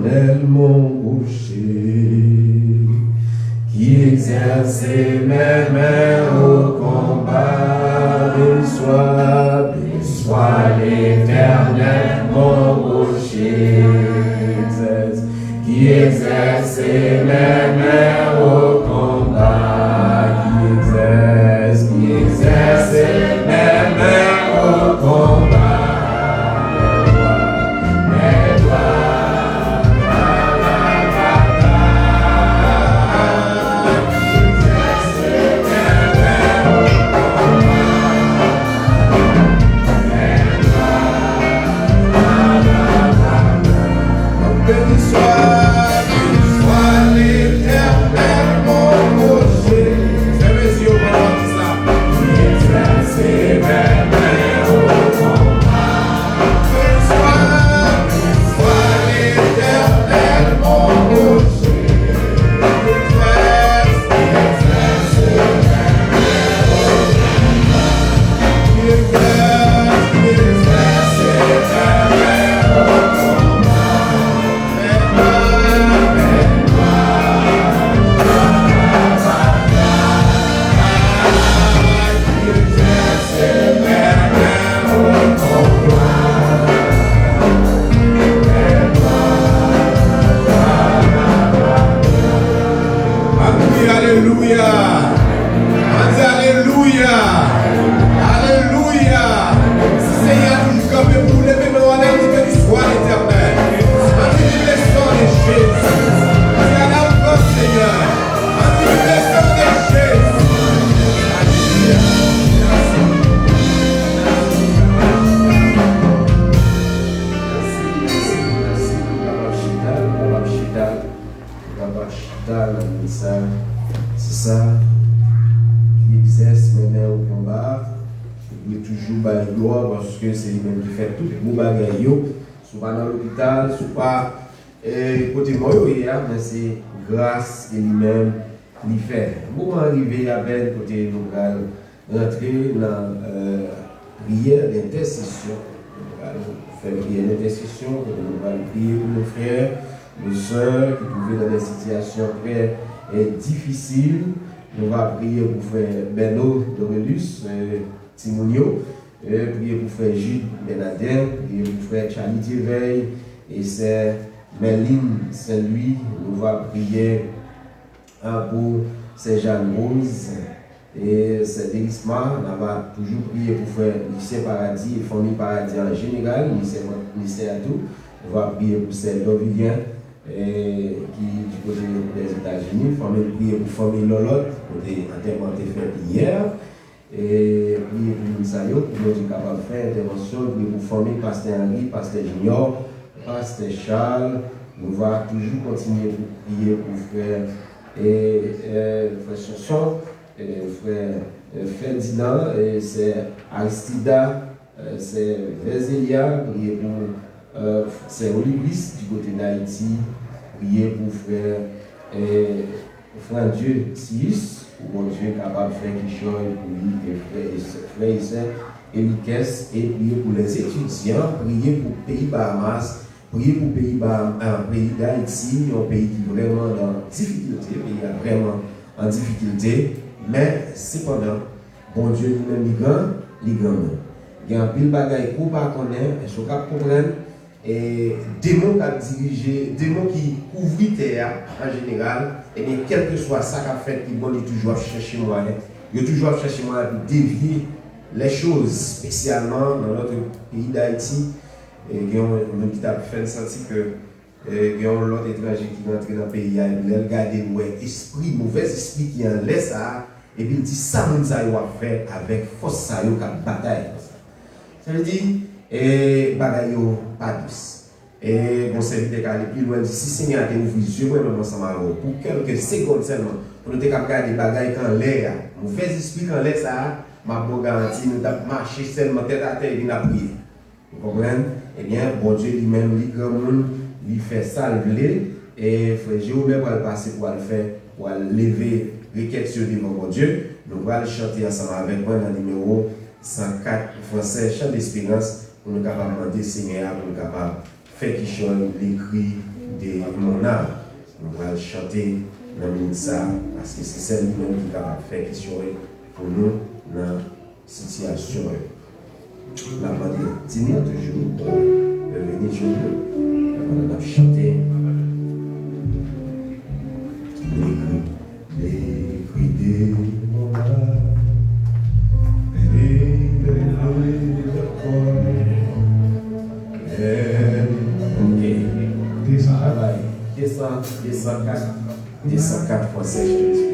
l'Éternel mon rocher, qui exerce mes mains au combat. Béni soit l'Éternel mon rocher, qui exerce mes mains au combat, qui exerce mes mains au combat. C'est ça qui exerce maintenant au combat. Il est toujours bas gloire parce que c'est lui-même qui fait tout le bagaille. Soit pas dans l'hôpital, soit pas côté moi, mais c'est grâce à lui-même qui fait. Pour arriver à peine côté nous rentrer dans la prière d'intercession. Nous allons faire une prière d'intercession, nous allons prier pour nos frères, nos soeurs qui pouvaient dans des situations très difficiles. Nous allons prier pour frère Beno Dorelus, Timonio, prier pour frère Jules Benadel, prier pour frère Charlie Veil et c'est Méline Saint-Louis. Nous allons prier pour c'est Jeanne Rose et c'est Dérisma. Nous allons toujours prier pour frère Lycée Paradis et famille Paradis en général, lycée à tout. Nous allons prier pour c'est Lovilien qui du côté des États-Unis. Famille prier pour famille Lolotte, côté enterrement fait hier. Et prier pour Moussaïo, pour nous capable de faire intervention, prier pour famille Pasteur Henri, Pasteur Junior, Pasteur Charles. Nous allons toujours continuer pour prier pour frère frère Chanson, frère Ferdinand, et c'est Aristida, c'est Vézélia, prier pour c'est Olibris du côté d'Haïti, prier pour frère Dieu Sius, pour mon Dieu capable de faire quelque chose pour lui et frère et sœurs, et prier pour les étudiants, prier pour le pays Bahamas. Priez pour un pays d'Haïti, un pays qui est vraiment en difficulté, vraiment en difficulté, mais cependant, bon Dieu lui-même est grand. Il y a un pile de bagaille qu'on ne connaît, et ce qu'on comprend, et des mots qui dirigent, des mots qui couvrent terre en général, et bien quel que soit ça qu'a fait, il va toujours chercher moyen, il toujours chercher moyen pour dévier les choses, spécialement dans notre pays d'Haïti. Et il y a un qui a fait sentir que il y a l'autre étranger qui est entré dans le pays, il a regardé l'esprit, mauvais esprit qui en laisse ça, et puis il dit ça, ça va faire avec force, ça va bataille. Ça veut dire, et bagaille pas douce. Et mon serviteur qui aller plus loin, dit si Seigneur a ouvert les yeux, moi, ensemble pour quelques secondes seulement, pour nous regarder bagaille quand l'air, mauvais esprit quand l'air, ça, ma bonne garantie, nous avons marché seulement tête à tête et nous avons prié. Vous comprenez? Eh bien, bon Dieu lui-même, lui grand monde, lui fait salver et frère Jéhovah va passer pour le faire, pour lever requête sur devant mon Dieu. Nous allons chanter ensemble avec moi dans le numéro 104 français, chant d'espérance, pour nous capables de demander Seigneur, pour nous capables de faire quelque chose, l'écrit écouter mon âme. Nous allons chanter dans le ça parce que c'est celle même qui est capable de faire question pour nous dans la situation. La demande dis-nous toujours de venir chez nous. On a chanté les cris de mon âme. Descends 4 fois sèche de l'espérance.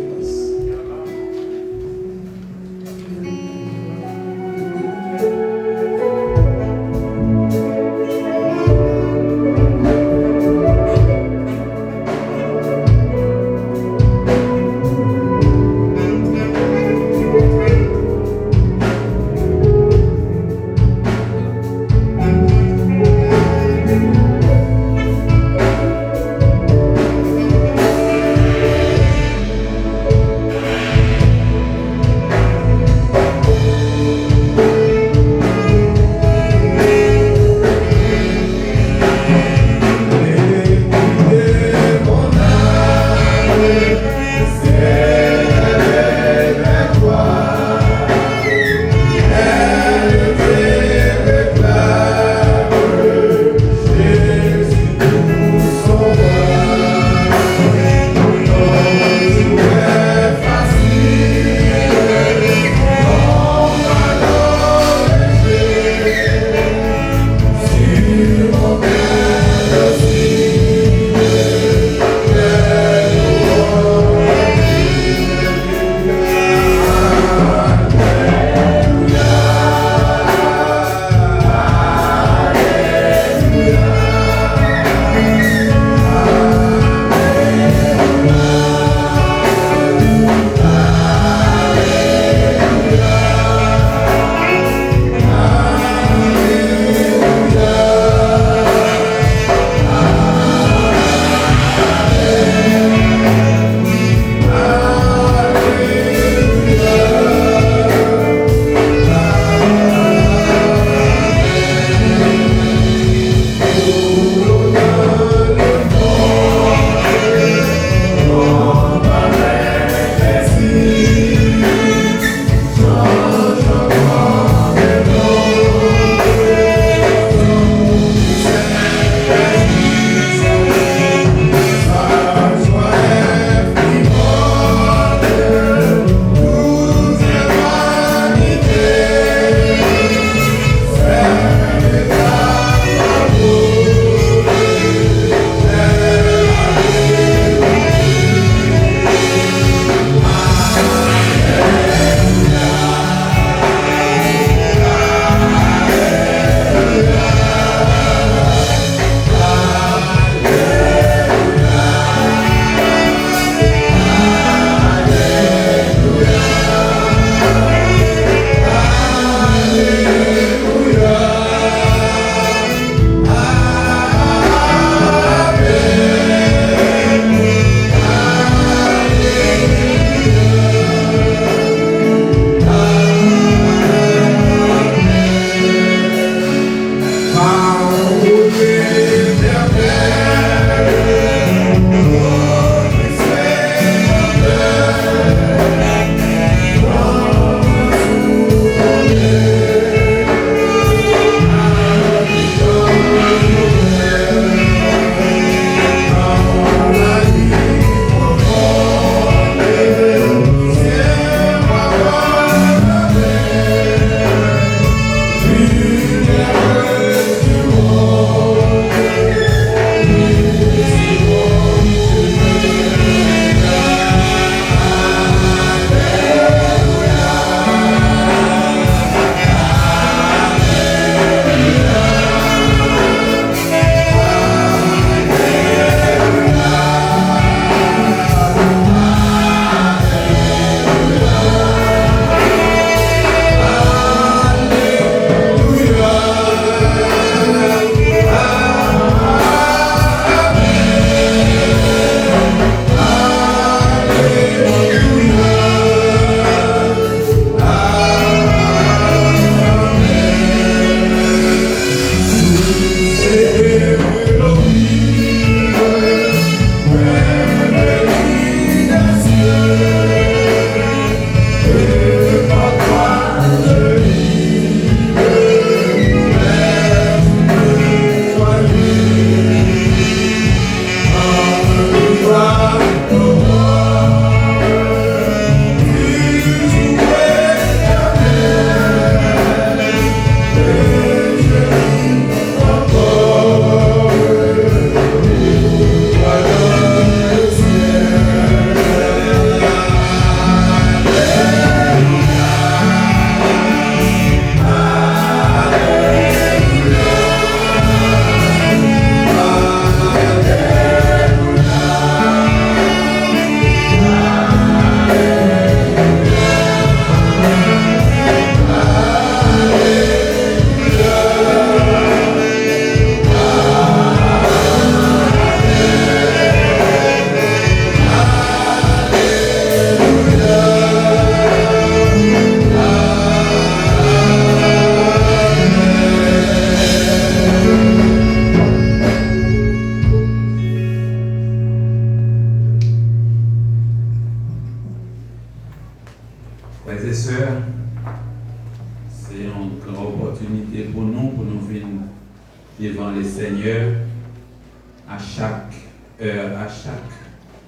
à chaque heure, à chaque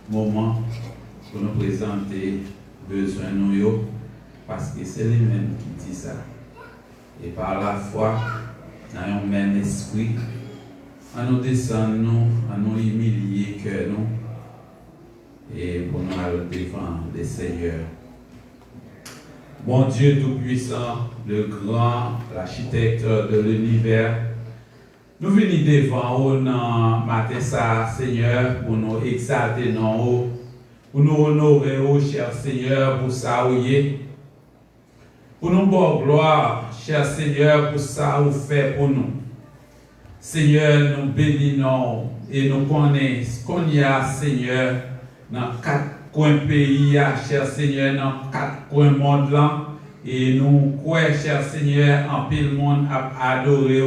moment pour nous présenter besoin nous, parce que c'est lui-même qui dit ça. Et par la foi, dans un même esprit, à nous descendre, à nous humilier que nous, et pour nous aller devant le Seigneur. Mon Dieu Tout-Puissant, le grand, l'architecte de l'univers, nous venons devant vous dans matin ça, Seigneur, pour nous exalter dans vous, pour nous honorer, cher Seigneur, pour ça où il est. Pour nous bonne gloire, cher Seigneur, pour ça vous fait pour nous. Seigneur, nous bénissons et nous connaissons qu'on y a, Seigneur, dans 4 coins pays, cher Seigneur, dans 4 coins monde là. Et nous croyons, cher Seigneur, en pile monde a adoré,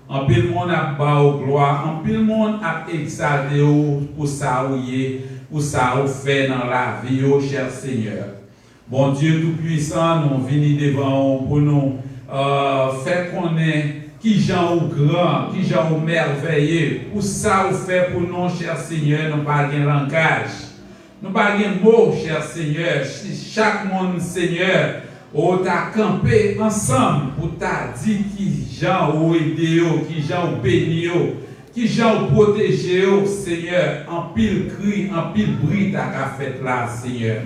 en pile monde a bas gloire, en pile monde a exalté pour ça pour ça vous fait dans la vie, cher Seigneur. Bon Dieu Tout-Puissant, nous venons devant vous pour nous faire connaître qui Jean ou grand, qui Jean ou merveilleux. Pour ça vous fait pour nous, cher Seigneur, nous pas de langage. Nous pas de mots, cher Seigneur. Chaque monde, Seigneur, t'a campé ensemble pour t'a dit qui Jean ou aidé, qui Jean ou béni, qui Jean ou protégé, Seigneur, en pile cri, en pile bruit t'a fait là, Seigneur.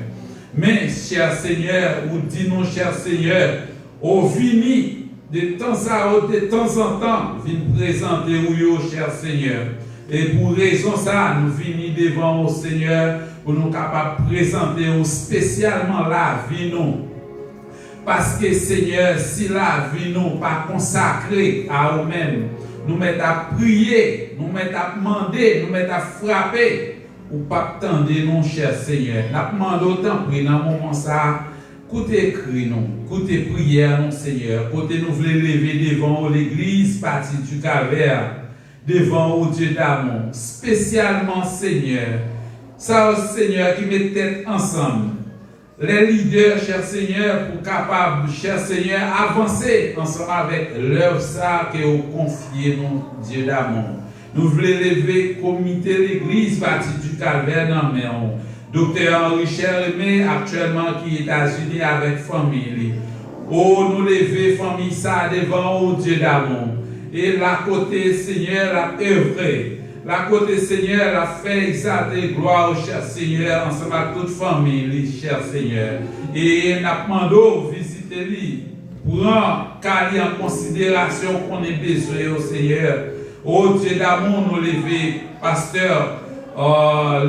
Mais, cher Seigneur, vous dis-nous, cher Seigneur, au vini, de temps en temps, venez présenter vous, cher Seigneur. Et pour raison ça, nous venons devant vous, Seigneur, pour nous capables de présenter spécialement la vie, nous. Parce que, Seigneur, si la vie nous pas consacrée à nous-mêmes, nous mettons à prier, nous mettons à demander, nous mettons à frapper, ou pas attendre nous, cher Seigneur. Nous demandons autant prier dans le moment ça. Écoutez cri nous, écoutez prière nous, Seigneur. Côté nous voulons lever devant l'église, partie du Calvaire, devant Dieu d'amour, spécialement, Seigneur. Ça, Seigneur, qui met tête ensemble. Les leaders, cher Seigneur, pour capable, cher Seigneur, avancer ensemble avec l'œuvre ça que vous confiez nous, Dieu d'amour. Nous voulons lever comité l'église partie du Calvaire dans Méon. Docteur Henri Chermé, actuellement qui est aux États-Unis avec famille. Oh, nous lever famille ça devant Dieu d'amour. Et la côté Seigneur a œuvré. La côté Seigneur a fait exalter gloire au cher Seigneur ensemble avec toute famille, cher Seigneur. Et nous demandons visiter lui. Prends car en considération qu'on ait besoin au Seigneur. Oh Dieu d'amour, nous lever, pasteur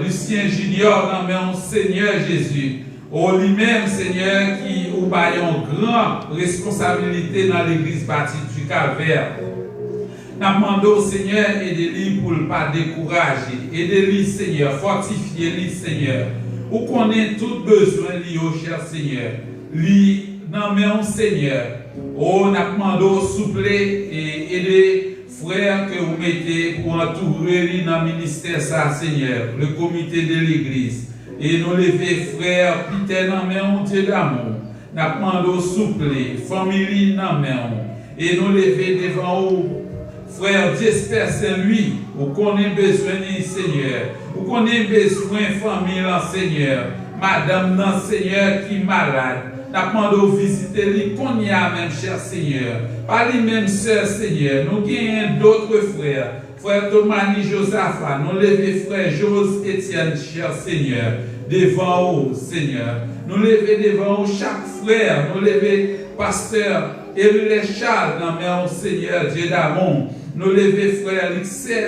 Lucien Junior, dans mon Seigneur Jésus. Oh lui-même, Seigneur, qui a une grande responsabilité dans l'église bâtie du Calvaire. Nous demandons au Seigneur, aidez-lui pour ne pas décourager. Aidez-lui, Seigneur, fortifiez-lui, Seigneur. Ou qu'on ait tout besoin, lui, au cher Seigneur. Lui, dans mon Seigneur. Oh, nous demandons souple et aider frères que vous mettez pour entourer dans le ministère, ça, Seigneur, le comité de l'église. Et nous lever, frères, Peter, dans mon Dieu d'amour. Nous demandons souple, famille, dans mon. Et nous lever devant vous, frère, j'espère Saint-Louis, vous connaissez besoin du Seigneur. Vous connaissez besoin de famille, Seigneur. Madame, non, Seigneur, qui est malade. Nous demandons visiter lui, qu'on y a même, cher Seigneur. Pas les mêmes sœurs, Seigneur. Nous gagnons d'autres frères. Frère Thomas Josaphat, nous levons frère Jose Etienne, cher Seigneur, devant vous, Seigneur. Nous levons devant vous chaque frère. Nous levons pasteur Élie Charles, dans mon Seigneur, Dieu d'amour. Nous levons frère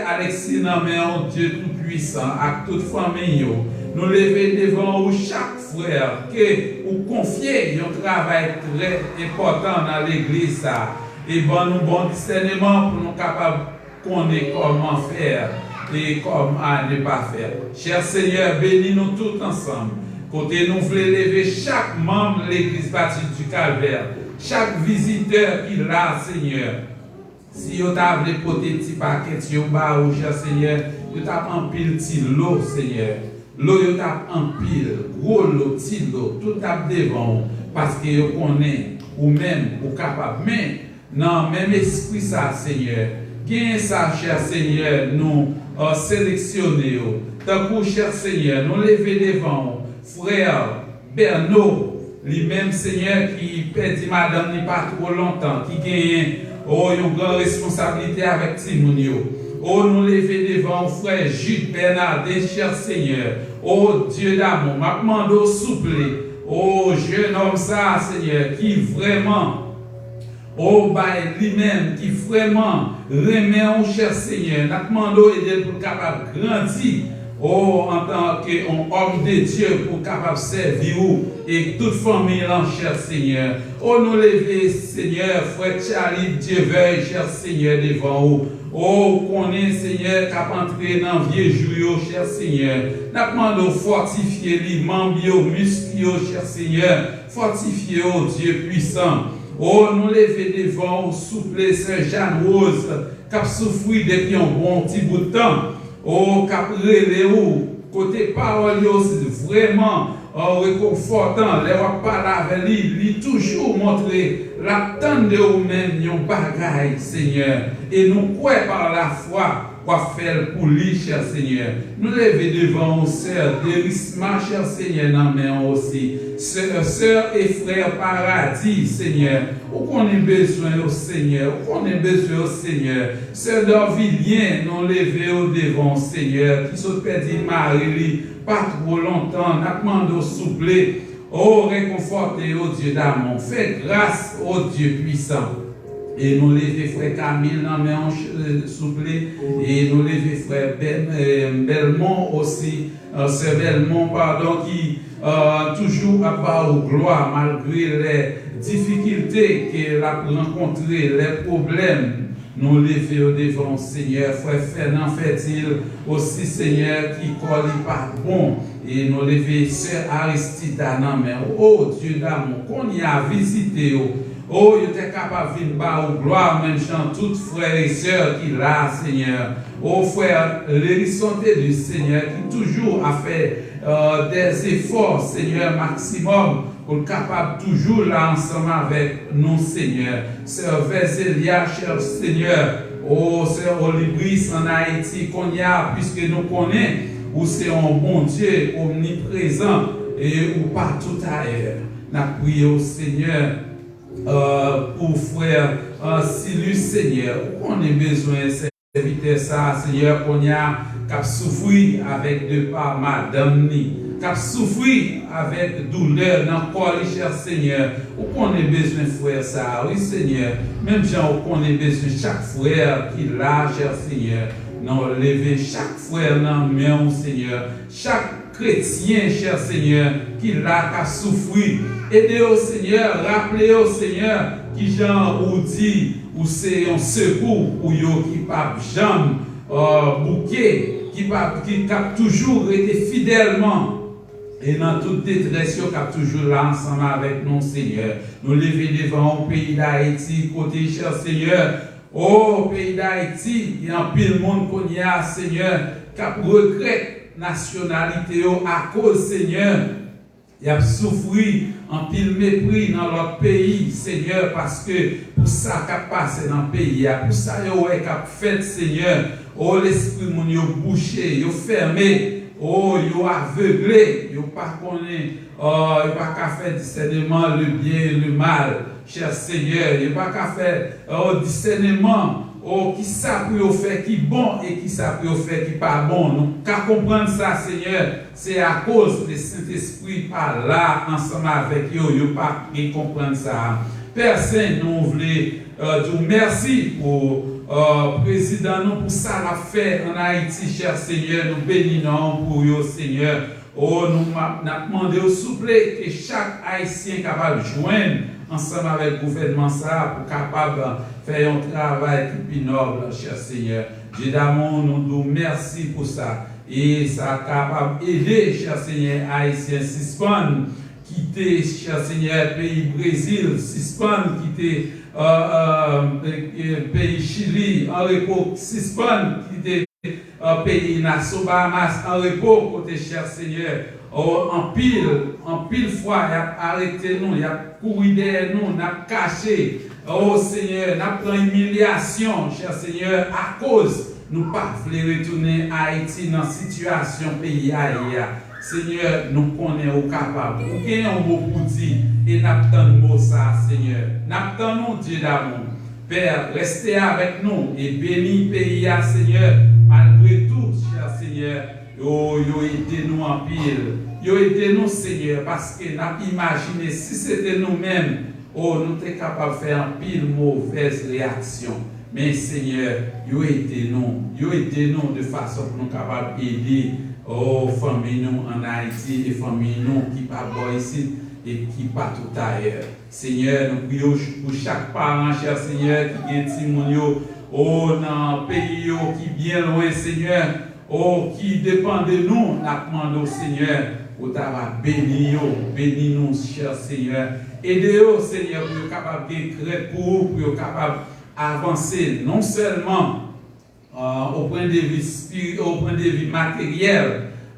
Alexis, dans mon Dieu tout-puissant, avec toute famille. Nous levons devant vous chaque frère que vous confiez un travail très important dans l'église. Et nous bon discernement pour nous capables de connaître comment faire et comment ne pas faire. Cher Seigneur, bénis-nous tous ensemble. Côté nous voulons lever chaque membre de l'église bâtie du Calvaire, chaque visiteur qui l'a, Seigneur. Si vous avez des petits paquets, cher Seigneur, vous avez un pile de l'eau, Seigneur. L'eau est en pile, gros l'eau, petit l'eau, tout est devant, parce que vous connaissez, ou même, ou capable. Mais, non, même esprit ça, Seigneur. Gagne ça, cher Seigneur, nous sélectionné. Tant que, cher Seigneur, nous lever devant, frère Bernot, lui-même, Seigneur, qui perdit madame ni pas trop longtemps, qui gagne une grande responsabilité avec Timonio. Oh, nous lever devant, frère Jude Bernardin, cher Seigneur. Oh, Dieu d'amour, m'a demandé souple. Oh, jeune homme, ça, Seigneur, qui vraiment, oh, bah, lui-même, qui vraiment remet au cher Seigneur, n'a demandé aider pour capable grandir. Oh, en tant qu'homme de Dieu pour capable servir et toute famille en cher Seigneur. Oh, nous lever, Seigneur, frère Charlie, Dieu veuille, cher Seigneur, devant vous. Oh, qu'on est, Seigneur, qui a entré dans le vieux jour, cher Seigneur. Nous demandons de fortifier les membres, les muscles, cher Seigneur. Fortifier, oh Dieu puissant. Oh, nous lever devant, souple, Saint-Jean Rose, qui a souffert depuis un bon petit bout de temps. Oh, caprer côté parole, c'est vraiment réconfortant. Les gens parlent avec lui, toujours montrer l'attente de vous-même, yon bagaille, Seigneur. Et nous croyons par la foi, quoi faire pour lui, cher Seigneur. Nous lever devant nos sœurs, Dérisma, cher Seigneur, dans main aussi. Sœurs et frères paradis, Seigneur. Où qu'on ait besoin au Seigneur, où qu'on ait besoin au Seigneur. Sœur d'Orvilien, nous lever au devant, Seigneur, qui se perdu Marie, pas trop longtemps, n'a demandé au souple. Oh, réconfortez, oh Dieu d'amour, faites grâce, oh Dieu puissant. Et nous lever frère Camille, non mais on souple, et nous lever frère Belmont aussi, sœur Belmont, pardon, qui toujours à part aux gloire, malgré les difficultés qu'elle a rencontrées, les problèmes. Nous lever au devant, Seigneur, frère Fernand fait-il aussi, Seigneur, qui colle pas bon. Et nous lever, sœur Aristide, non mais, oh Dieu d'amour, qu'on y a visité, oh, il était capable de venir au gloire, même chant, toutes frères et sœurs qui là, Seigneur. Oh, frère, l'hérisson du Seigneur, qui toujours a fait des efforts, Seigneur, maximum, pour être capable toujours là ensemble avec nous, Seigneur. Sœur Vézélia, cher Seigneur. Oh, sœur Olibris en Haïti, qu'on y a, puisque nous connaissons, où c'est un bon Dieu omniprésent et où partout ailleurs. Nous prions au Seigneur. Pour frère Silus, Seigneur, on a besoin de serviteur ça, Seigneur, qu'on a souffert avec de par madame ni, qui souffert avec douleur dans le corps, cher Seigneur, on a besoin de frère ça, oui Seigneur, même gens on a besoin de chaque frère qui l'a, cher Seigneur, non lever chaque frère dans main, Seigneur, chaque chrétien, cher Seigneur, qui l'a qu'à souffrir. Aidez au Seigneur, rappelez au Seigneur, qui Jean ou dit, ou c'est un secours pour eux qui pas jamais bouquet, qui a toujours été fidèlement et dans toute détresse, qui a toujours là ensemble avec nous, Seigneur. Nous lever devant le pays d'Haïti, côté cher Seigneur. Oh, pays d'Haïti, il y a un pile monde qu'on y a, Seigneur, qui a regret nationalité à cause, Seigneur. Il a souffert en pile mépris dans notre pays, Seigneur, parce que pour ça qu'a passé dans le pays, pour ça qu'il a fait, Seigneur, oh l'esprit mon yo bouché, yo fermé, oh yo aveuglé, yo pas connaît, oh yo pas qu'à faire discernement le bien et le mal, cher Seigneur, yo pas qu'à faire discernement. Oh, qui ça peut faire qui bon et qui ça peut faire qui pas bon. Donc, qu'à comprendre ça, Seigneur, c'est à cause du Saint-Esprit par là, ensemble avec eux, ils pas comprendre ça. Père Saint, nous voulons dire merci pour le président, nous pour ça l'a fait en Haïti, cher Seigneur, nous bénissons pour eux, Seigneur. Oh, nous avons demandé au souple que chaque Haïtien capable de joindre ensemble avec le gouvernement ça pour capable faire un travail qui est noble, cher Seigneur. Dieu d'amour, nous disons merci pour ça. Et ça capable d'aider, cher Seigneur, Haïtien, suspendre, quitter, cher Seigneur, pays Brésil, suspendre, quitter pays Chili, en repos, suspendre, quitter pays Nassau, Bahamas, en repos, côté cher Seigneur. Oh, en pile fois, il a arrêté nous, il a couru derrière nous, il a caché. Oh Seigneur, il a pris humiliation, cher Seigneur, à cause nous pas voulons retourner à Haïti dans la situation pays ailleurs. Seigneur, nous connaissons capables. Nous avons un mot pour dire et nous attendons ça, Seigneur. Nous attendons Dieu d'amour. Père, restez avec nous et bénis le pays, Seigneur. Malgré tout, cher Seigneur, aidez-nous en pile. Aidez-nous, Seigneur, parce que nous avons imaginé si c'était nous-mêmes, nous étions capables de faire un pile mauvaise réaction. Mais Seigneur, aidez-nous de façon que nous sommes capables d'aider familles nous en Haïti et familles nous qui ne sont pas ici et qui ne sont pas tout ailleurs. Seigneur, nous prions pour chaque parent, cher Seigneur, qui est Timonio, dans le pays qui est bien loin, Seigneur, qui dépend de nous, nous demandons, Seigneur, pour t'avoir béni nous, cher Seigneur. Aidez-nous, Seigneur, pour être capable de créer pour vous, pour être capable d'avancer, non seulement au point de vue matériel,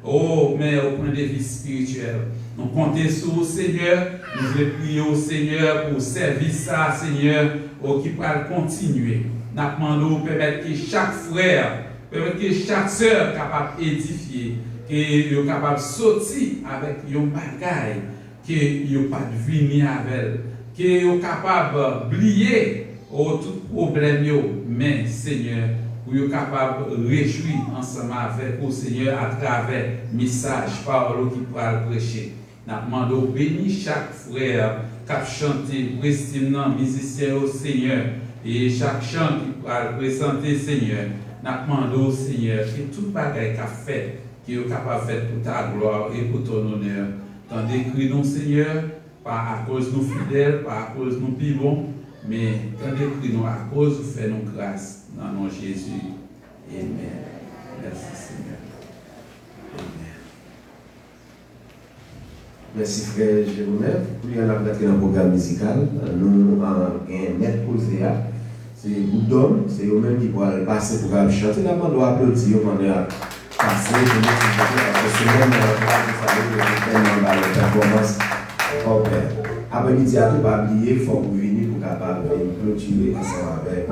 mais au point de vue spirituel. Nous comptons sur vous, Seigneur. Nous voulons prier au Seigneur pour servir ça, Seigneur, qui va continuer. Nous demandons de permettre que chaque frère, que chaque soeur soit capable d'édifier, que soit capable de sortir avec un bagaille, que soit pas de venir avec, que soit capable d'oublier tout problème, mais Seigneur, pour être capable de réjouir ensemble avec vous, Seigneur, à travers le message, parole qui pourra prêcher. Nous demandons de bénir chaque frère qui a chanté, prestimant, musicien au Seigneur, et chaque chant qui pourra présenter, Seigneur. Nous demandons, Seigneur, que tout bagage qu'a fait, qui est capable de faire pour ta gloire et pour ton honneur. Tandis que nous, Seigneur, pas à cause de nous fidèles, pas à cause de nous vivons, mais tandis que nous, à cause de faire nos grâces, dans le nom de Jésus. Amen. Merci, Seigneur. Amen. Merci, frère Jérôme. Pour y aller dans le programme musical, nous avons un maître posé. C'est Boudom, c'est eux-mêmes qui vont passer pour chanter. Nous avons applaudir pendant passer. C'est même la performance. Après-midi, à tout pas oublier, il faut que vous veniez pour capable de clôturer ensemble avec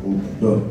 Boudom.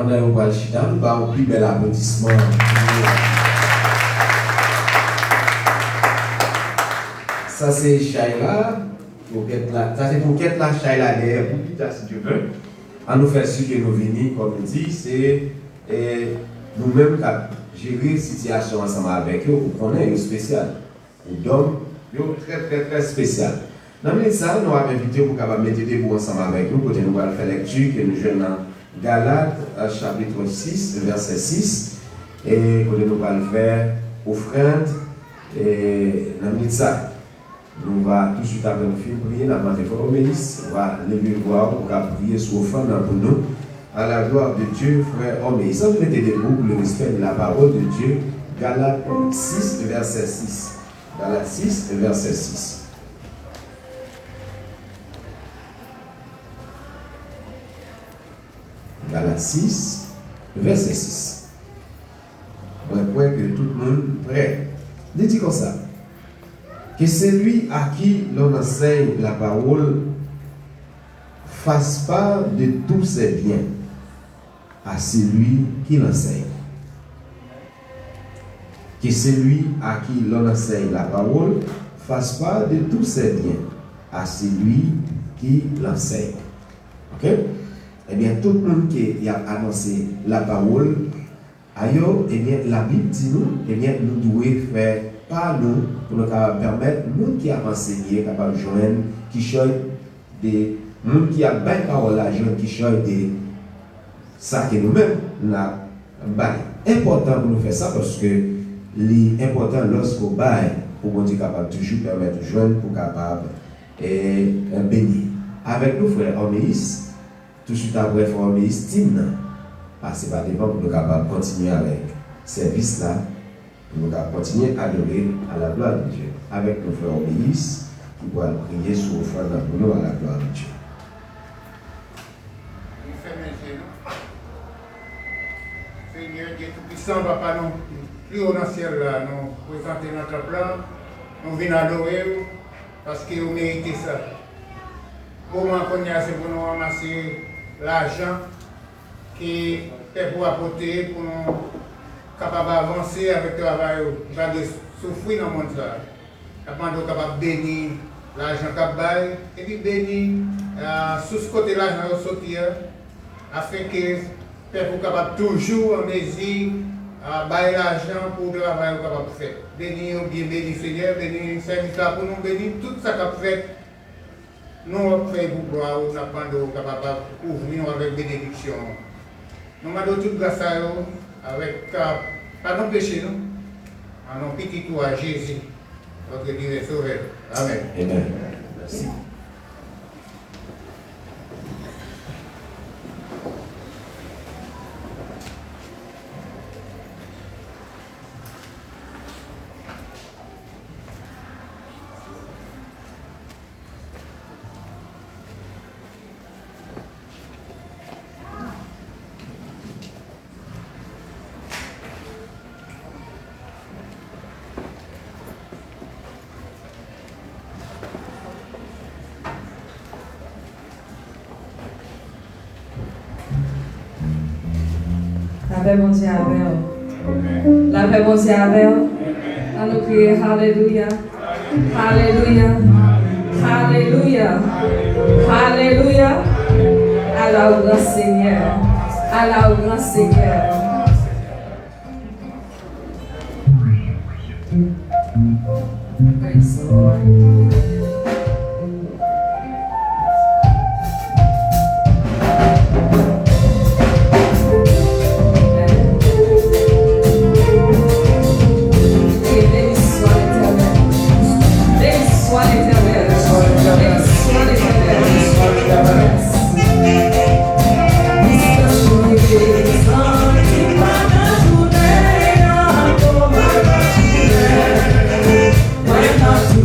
pendant qu'on va le chita, nous avons un plus bel applaudissement. Ça c'est Shaila, ça c'est pour qu'être la Shaila derrière, pour plus tard si tu veux. À nous faire ce que nous venons, comme on dit, c'est nous-mêmes qui gérer la situation ensemble avec eux, pour qu'on ait une spéciale. Ou d'hommes, très spécial. Dans le ça, nous avons invité pour qu'on méditer pour ensemble avec nous, pour que nous allons faire lecture que nous jouons dans Galates, chapitre 6, verset 6, et pour que nous allons faire offrande, et dans le ça. Nous allons tout de suite après nous finir prier, nous allons demander pour Homélis, on va lever le voix pour prier sur offrande pour nous. À la gloire de Dieu, frère Homélis. Ça vous mettez debout pour le respect de la parole de Dieu. Galates 6, verset 6. Galates 6, verset 6. Galates 6, verset 6. On croit que tout le monde est prêt. Dit comme ça. Que celui à qui l'on enseigne la parole fasse part de tous ses biens à celui qui l'enseigne. Que celui à qui l'on enseigne la parole fasse part de tous ses biens à celui qui l'enseigne. Ok? Eh bien, tout le monde qui a annoncé la parole, eh bien, la Bible dit nous, eh bien, nous devons faire par nous pour nous permettre, nous qui avons enseigné, capables de joindre, qui choisissent des gens qui ont bien parole la joindre, qui choisissent des ça que nous-mêmes, là, important pour nous faire ça parce que l'important lorsqu'on baille, pour qu'on soit capable toujours permettre de joindre, pour capable et bénir. Avec nous, frère Homélis, tout de suite après, frère Homélis, Tim, passer par devant pour nous capables de continuer avec ce service-là, pour nous capables de continuer à adorer à la gloire de Dieu. Avec nos frères Homélis, qui vont prier sur offrande pour nous à la gloire de Dieu. Seigneur Dieu Tout-Puissant, Papa, nous, plus haut dans le ciel, là, nous présenter notre plan, nous venons adorer parce que vous méritez ça. Comment qu'on y a, c'est pour nous ramasser l'argent qui est pour apporter, pour nous capables d'avancer avec le travail, pas de souffrir dans le monde. Nous sommes capables de bénir l'argent qu'on baille et puis bénir sous ce côté l'argent sortir afin que pour capable toujours en désir bailler l'argent pour le travail capable de faire. Bénir, bien bénir Seigneur, bénir service pour nous, bénir tout ça qu'on fait. Nous faisons pour gloire, nous sommes capables d'ouvrir avec bénédiction. Nous demandons toute grâce à eux, avec pardon péché, nous, en nom petit toi Jésus, notre Dieu et Sauveur. Amen. Amen. Merci. La paix, mon Dieu, avec la paix, mon Dieu, avec à nous crier Alléluia, Alléluia, Alléluia, Alléluia, à la grand Seigneur, à la grand Seigneur. Praise the Lord. When not to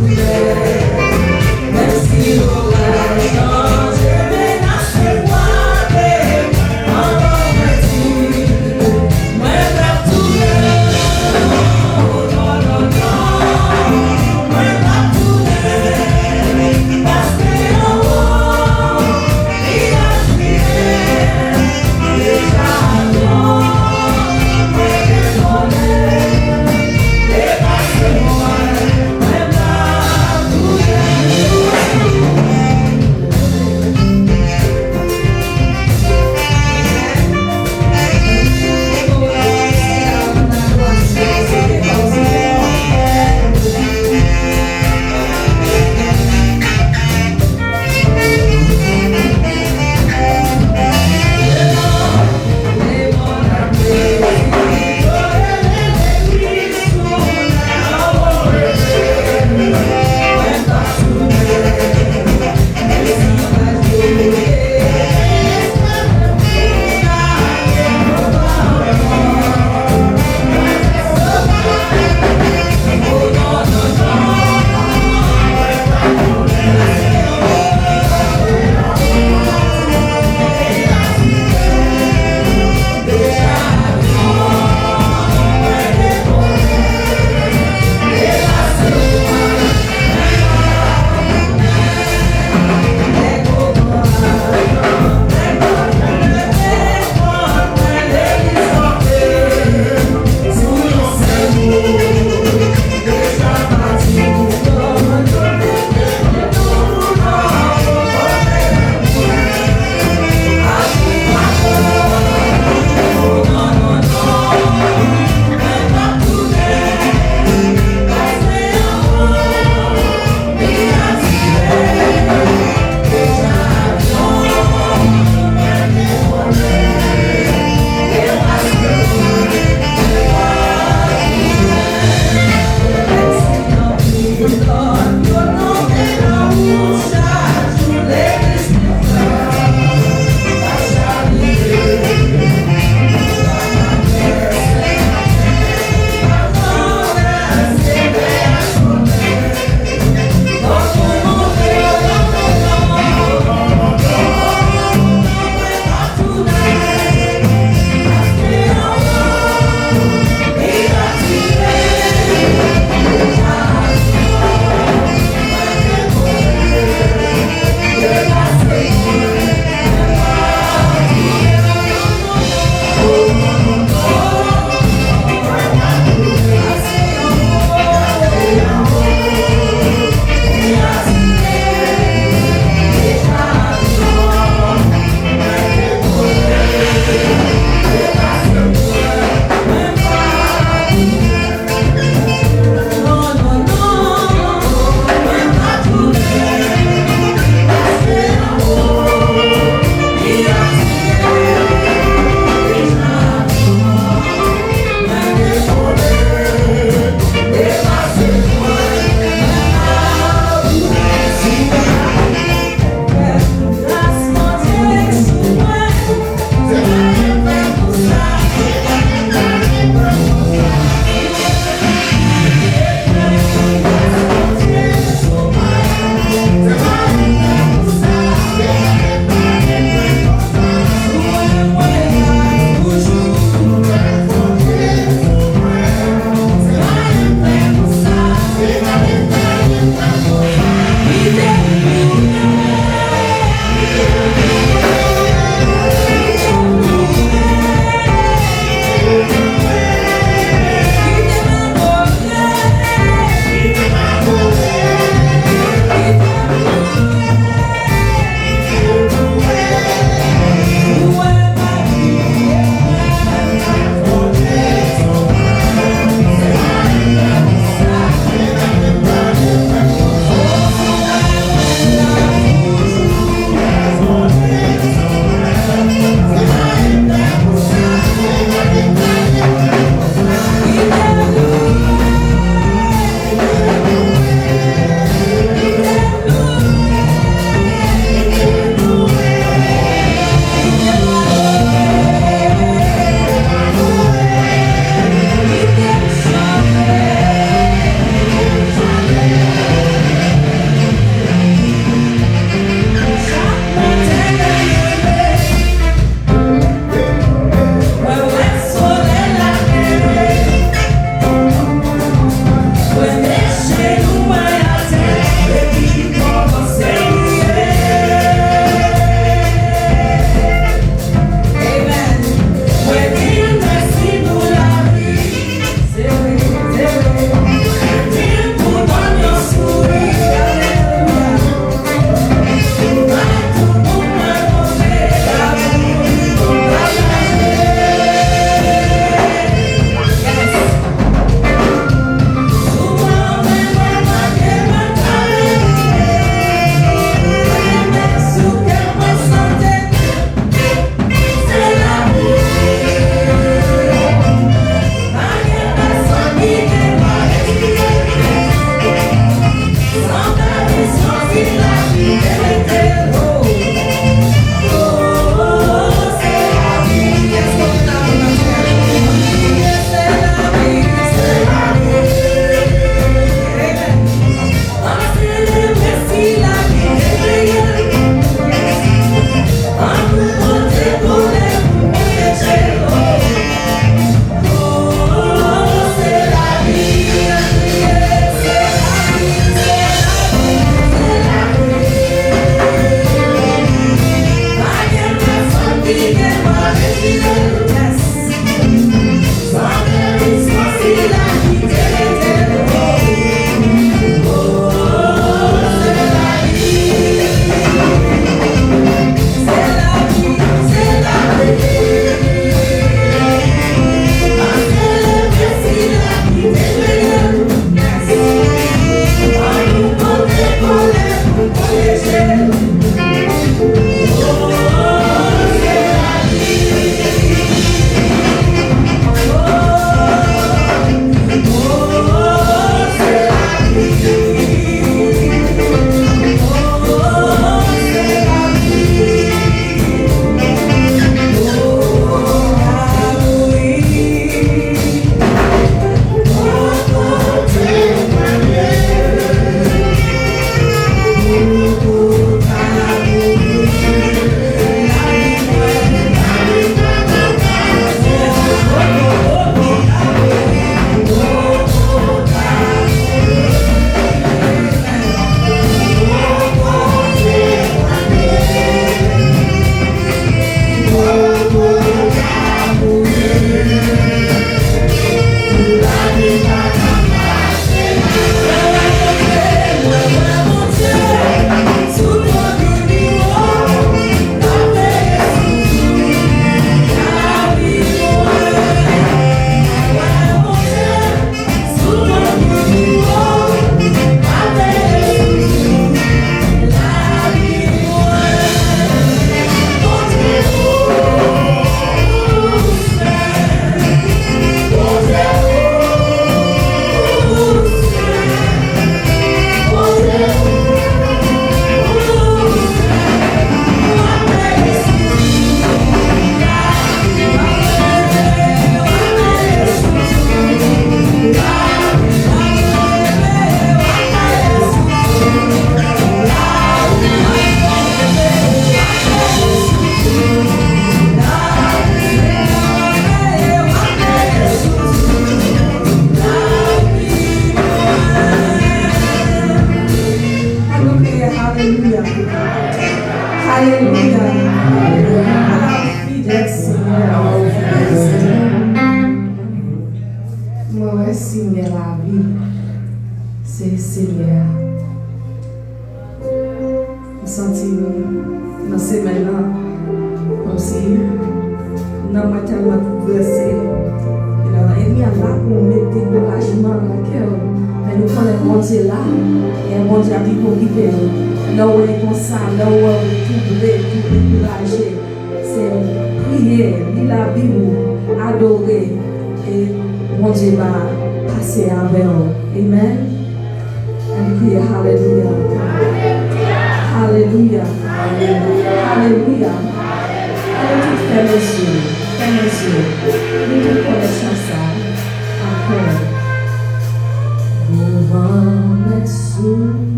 Love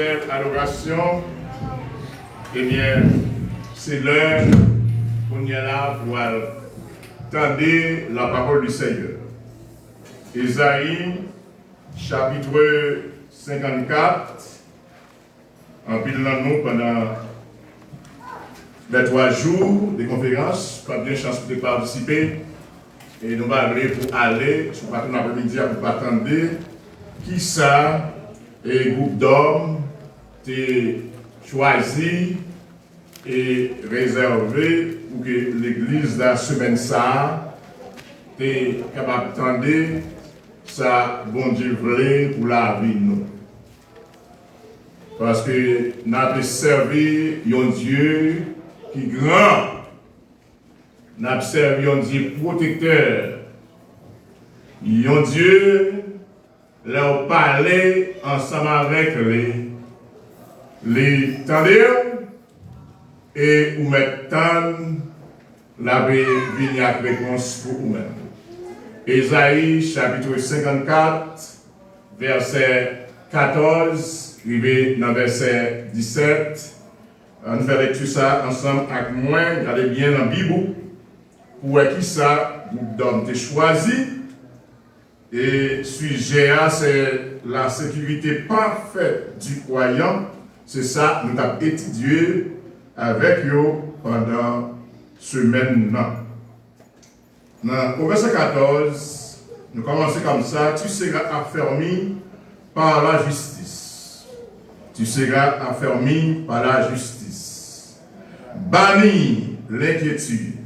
telle adoration, eh bien, c'est l'heure qu'on y est là pour entendre la parole du Seigneur. Ésaïe, chapitre 54, en pilant nous pendant les 3 jours de conférence, pas bien chance de participer, et nous allons aller pour aller, sur le après-midi, pour attendre qui ça, et groupe d'hommes, t'es choisi et réservé pour que l'église de la semaine ça, t'es capable d'attendre ça, bon Dieu vrai pour la vie nous. Parce que nous avons servi un Dieu qui est grand. Nous avons servi un Dieu protecteur. Un Dieu leur parler ensemble avec les tendeurs et vous mettre la venir avec réponse pour vous-même. Ésaïe chapitre 54, verset 14, arrivé dans verset 17. On va lecture ça ensemble avec moi. Regardez bien dans la Bible. Pour qui ça, groupe d'hommes t'es choisi. Et sujet, c'est la sécurité parfaite du croyant. C'est ça, nous avons étudié avec eux pendant semaine. Au verset 14, nous commençons comme ça. Tu seras affermi par la justice. Tu seras affermi par la justice. Bannis l'inquiétude,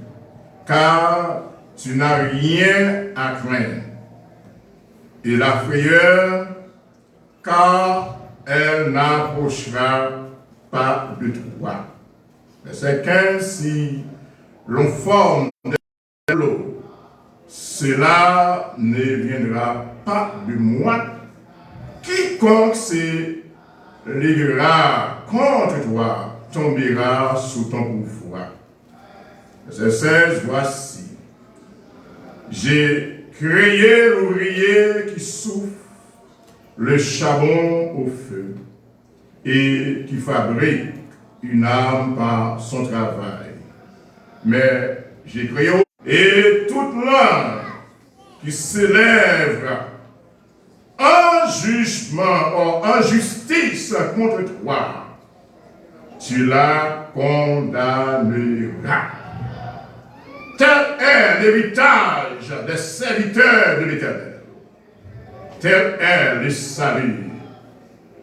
car tu n'as rien à craindre. Et la frayeur, car elle n'approchera pas de toi. Verset 15, si l'on forme de l'eau, cela ne viendra pas de moi. Quiconque se lèvera contre toi tombera sous ton pouvoir. Verset 16, voici. J'ai créé l'ouvrier qui souffle le charbon au feu et qui fabrique une arme par son travail. Mais j'ai créé et toute langue qui s'élève en jugement ou en justice contre toi, tu la condamneras. Tel est l'héritage des serviteurs de l'Éternel. Tel est le salut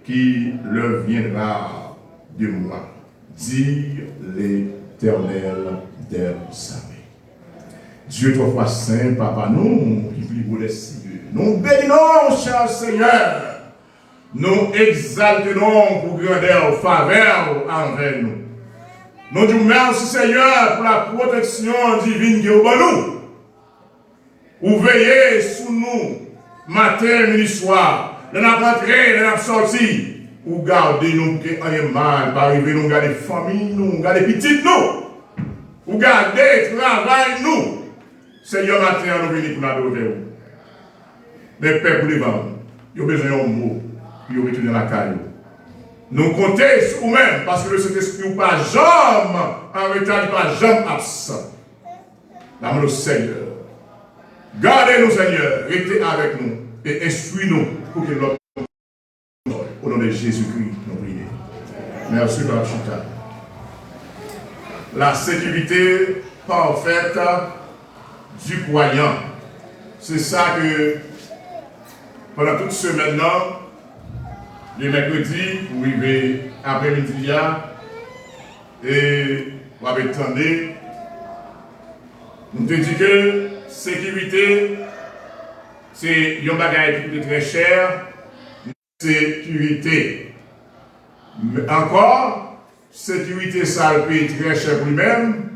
qui leur viendra de moi, dit l'Éternel des armées. Dieu trois fois saint, Papa, nous qui vivons les cieux, nous bénissons, cher Seigneur, nous exaltons pour grandeur, faveur envers nous. Nous disons merci, Seigneur, pour la protection divine qui est au nous. Vous veillez sous nous, matin, midi, soir. Nous avons entré, nous avons sorti. Vous gardez nous pour qu'il y ait mal, par arriver, nous gardez famille, nous gardez petites, nous. Vous gardez travail, nous. Seigneur, matin, nous venons pour nous adorer vous. Les peuples les vents, ils ont besoin d'un mot, puis ils retournent dans la caille. Nous comptons sur vous-même, parce que le Saint-Esprit n'est pas jamais en retard, pas jamais absent. Dans le Seigneur. Gardez-nous, Seigneur, restez avec nous et instruis-nous pour que l'autre au nom de Jésus-Christ, nous prions. Merci, Père Chita. La sécurité parfaite du croyant. C'est ça que pendant toute semaine-là, le mercredi, vous arrivez après-midi, et vous avez entendu, nous te dit que sécurité, c'est un bagage qui est très cher. Sécurité. Mais encore, sécurité, ça peut être très cher pour lui-même.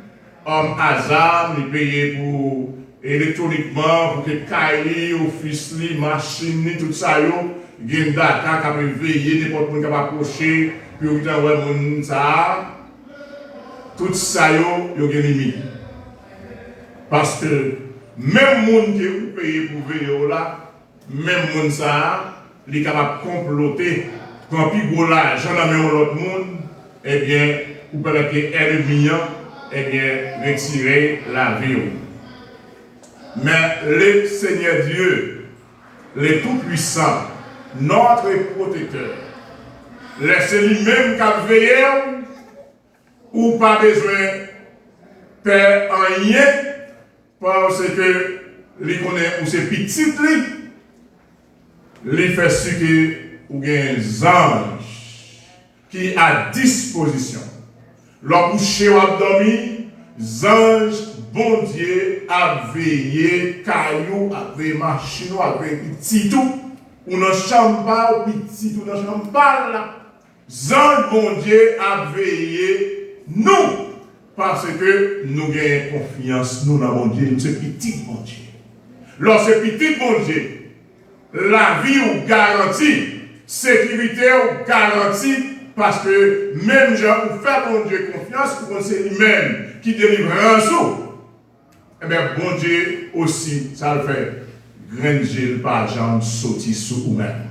Homme hasard, il paye pour électroniquement, pour que cahier, office, machine, tout ça, il y a une data qui peut veiller, n'importe qui peut approcher, puis il y a un ça. Tout ça, il y a une limite. Parce que même les gens qui ont payé pour veiller là, même les gens ça, il est capable de comploter quand puis gros l'argent dans main l'autre monde, eh bien, vous pouvez que ennemi, eh bien, retirer la vie. Mais le Seigneur Dieu, le Tout-Puissant, notre protecteur, laissez lui-même qu'à veiller, ou pas besoin de faire rien, parce que les connaît ou c'est petit, les fait ce que ou un ange qui est à disposition. Lorsque chez vous dormi, ange, bon Dieu, a veillé, caillou, a veillé machine, a veillé petit tout, ou dans chambre, ou petit tout dans chambre là. Ange, bon Dieu, a veillé nous, parce que nous avons confiance, nous dans bon Dieu, nous sommes petit bon Dieu. Lorsque petit bon Dieu, la vie ou garantie, sécurité ou garantie, parce que même gens ou faire bon Dieu confiance, pour c'est lui-même qui délivre un sou, eh bien bon Dieu aussi, ça le fait. Granger par jambe sauter sous vous-même.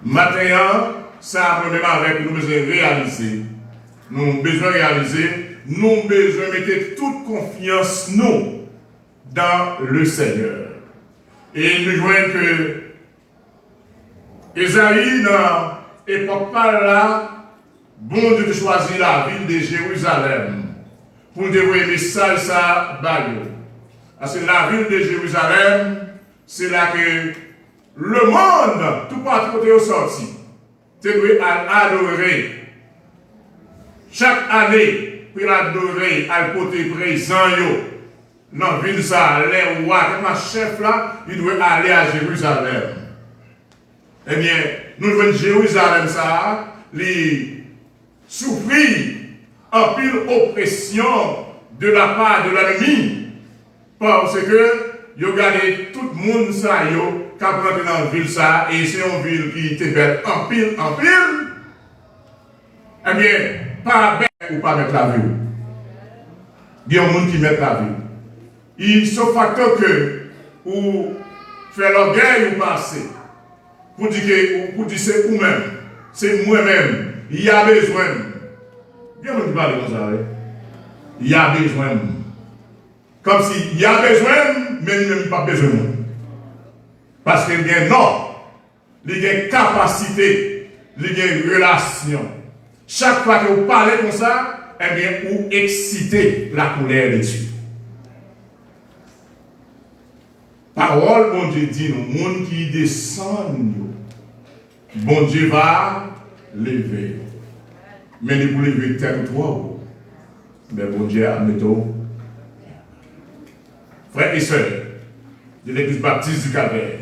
Maintenant, ça même avec nous besoin réaliser. Nous besoin réaliser, nous besoin mettre toute confiance nous dans le Seigneur. Et nous voyons que Esaïe, dans l'époque par là, bon Dieu choisit la ville de Jérusalem pour dévoiler le message ça baillot. Parce que la ville de Jérusalem, c'est là que le monde, tout partout où sorti, tu dois adorer. Chaque année, pour adorer, à côté présent, dans la ville, ça, les rois, comme un chef là, il doit aller à Jérusalem. Eh bien, nous devons Jérusalem, ça, les souffrir en pile oppression de la part de l'ennemi. Parce que, vous regardez tout le monde, ça, qui a rentré dans la ville, ça, et c'est une ville qui était belle en pile. Eh bien, pas bête ou pas mettre la ville. Il y a un monde qui met la ville. Il se facteur que, ou faire l'orgueil ou passer, pour dire que c'est vous-même, c'est moi-même, il y a besoin. Bien, on parle comme ça, il y a besoin. Comme si il y a besoin, mais il n'y a pas besoin. Parce qu'il y a non, il y a capacité, il y a relation. Chaque fois que vous parlez comme ça, eh bien, vous excitez la colère de Dieu. Parole, bon Dieu dit, nous, monde qui descend, bon Dieu va lever. Mais il vous lever tête ou trois. Mais bon Dieu a mis frères et sœurs de l'église baptiste du Cap-Vert,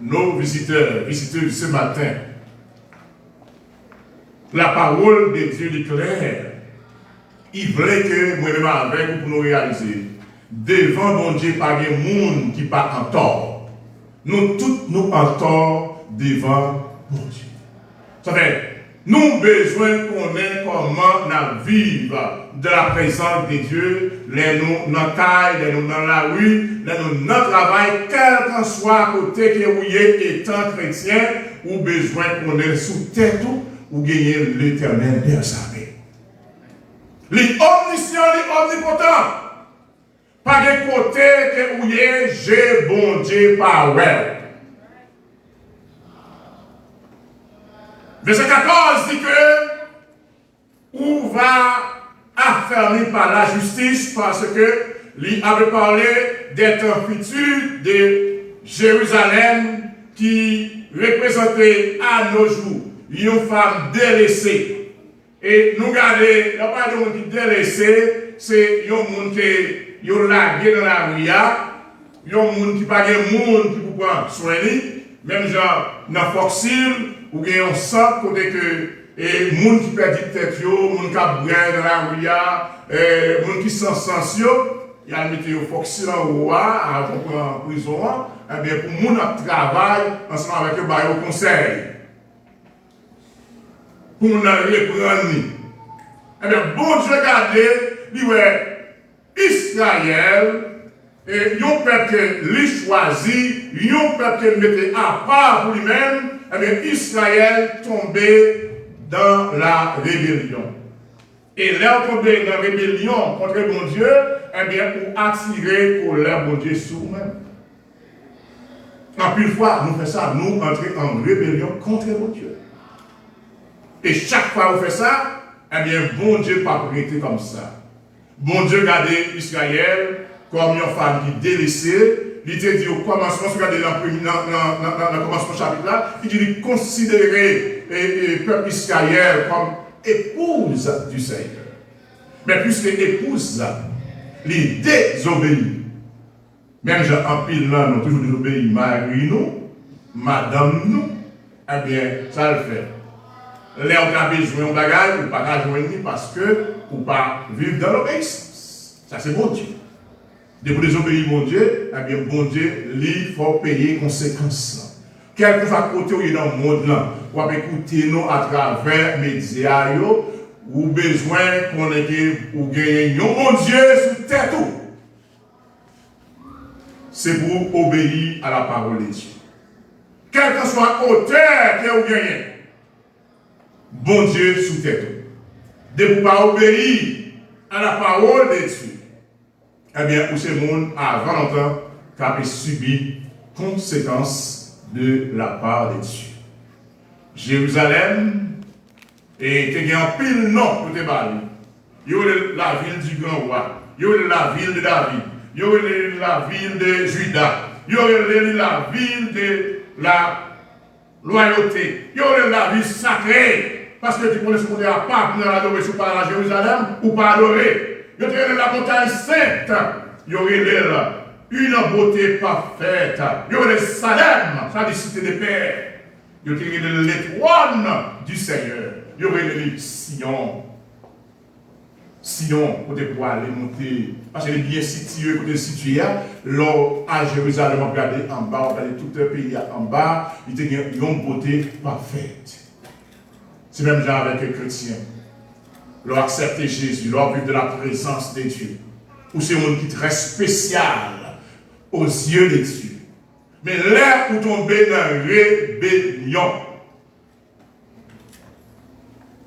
nos visiteurs ce matin, la parole de Dieu est claire. Il voulait que moi-même avec vous pour nous réaliser. Devant mon Dieu, pas de monde qui pas en tort. Nous tous nous en tort devant mon Dieu. Ça fait, nous avons besoin qu'on ait comment nous vivre de la présence de Dieu, les nous dans la caille, les nous dans la rue, les nous dans le travail, quel qu'en soit côté que vous êtes étant chrétien, ou besoin qu'on ait sous tête ou gagner l'éternel Père Savé. Les omniscients, les omnipotents. Pas de côté que vous êtes, j'ai bon Dieu par ouais. Verset 14 dit que où va affermi par la justice parce que lui avait parlé des temps futurs de Jérusalem qui représentait à nos jours une femme délaissée. Et nous regardons, il n'y a pas de monde qui est délaissé, c'est un monde qui est lagué dans la rue, il y a un monde qui n'a pas de monde qui peut prendre soin de lui, même genre dans Foxil, où il y a un sang côté que les gens qui perdent la tête, les gens qui brûlent dans la rue, les gens qui sont sensibles, il y a mis Foxil en haut, en prison, et bien pour les gens qui travaillent ensemble avec eux, au conseil. Pour nous reprendre. Eh bien, bon Dieu, regardez, il y a Israël, et un peuple qui l'a choisi, un peuple qui le mettait à part pour lui-même, eh bien, Israël tombait dans la rébellion. Et là, tombé dans la rébellion contre mon Dieu, eh bien, pour attirer colère mon Dieu sur nous-mêmes. En plus fois, nous faisons ça, nous entrons en rébellion contre mon Dieu. Et chaque fois qu'on fait ça, eh bien, bon Dieu pas prêté comme ça. Bon Dieu gardait Israël comme une femme qui délaissée. Il te dit au commencement, si vous regardez dans le commencement chapitre là, il dit considérer le peuple Israël comme épouse du Seigneur. Mais puisque épouse, il désobéit. Même Jean en pile là, nous toujours désobéi, Marie nous, madame nous, eh bien, ça le fait. Là, on a besoin de bagage, ou pas joindre parce que ou pas vivre dans l'obéissance. Ça, c'est bon Dieu. De vous désobéir, mon Dieu, eh bien, bon Dieu, il faut payer les conséquences. Quel que soit côté où il est dans le monde, là, ou écouter nous à travers les médias, ou besoin qu'on ait ou gagner, mon Dieu, sous tête tout. C'est pour obéir à la parole de Dieu. Quel que soit auteur que vous gagnez, bon Dieu sous tête. De ne pas obéir à la parole de Dieu, eh bien, où ce monde avant longtemps qui a subi conséquences de la part de Dieu. Jérusalem était un pile nom pour te parler. Il y a la ville du grand roi, il y a la ville de David, il y a la ville de Juda, il y a la ville de la loyauté, il y a la ville sacrée. Parce que tu connais ce qu'on est à part pour adorer sur par la Jérusalem ou pas adorer. Il y aurait la montagne sainte. Il y aurait une beauté parfaite. Il y aurait Salem, ça dit cité des pères. Il y aurait l'étoile du Seigneur. Il y aurait Sion. Sion, pour pouvoir aller monter. Parce qu'il est bien situé, côté situé. Là, à Jérusalem, on regarde en bas, on regarde tout le pays en bas. Il y a une beauté parfaite. C'est même genre avec les chrétiens. Leur accepter Jésus, leur vivre de la présence de Dieu. Ou c'est un monde qui est très spécial aux yeux de Dieu. Mais là où tomber dans la rébellion,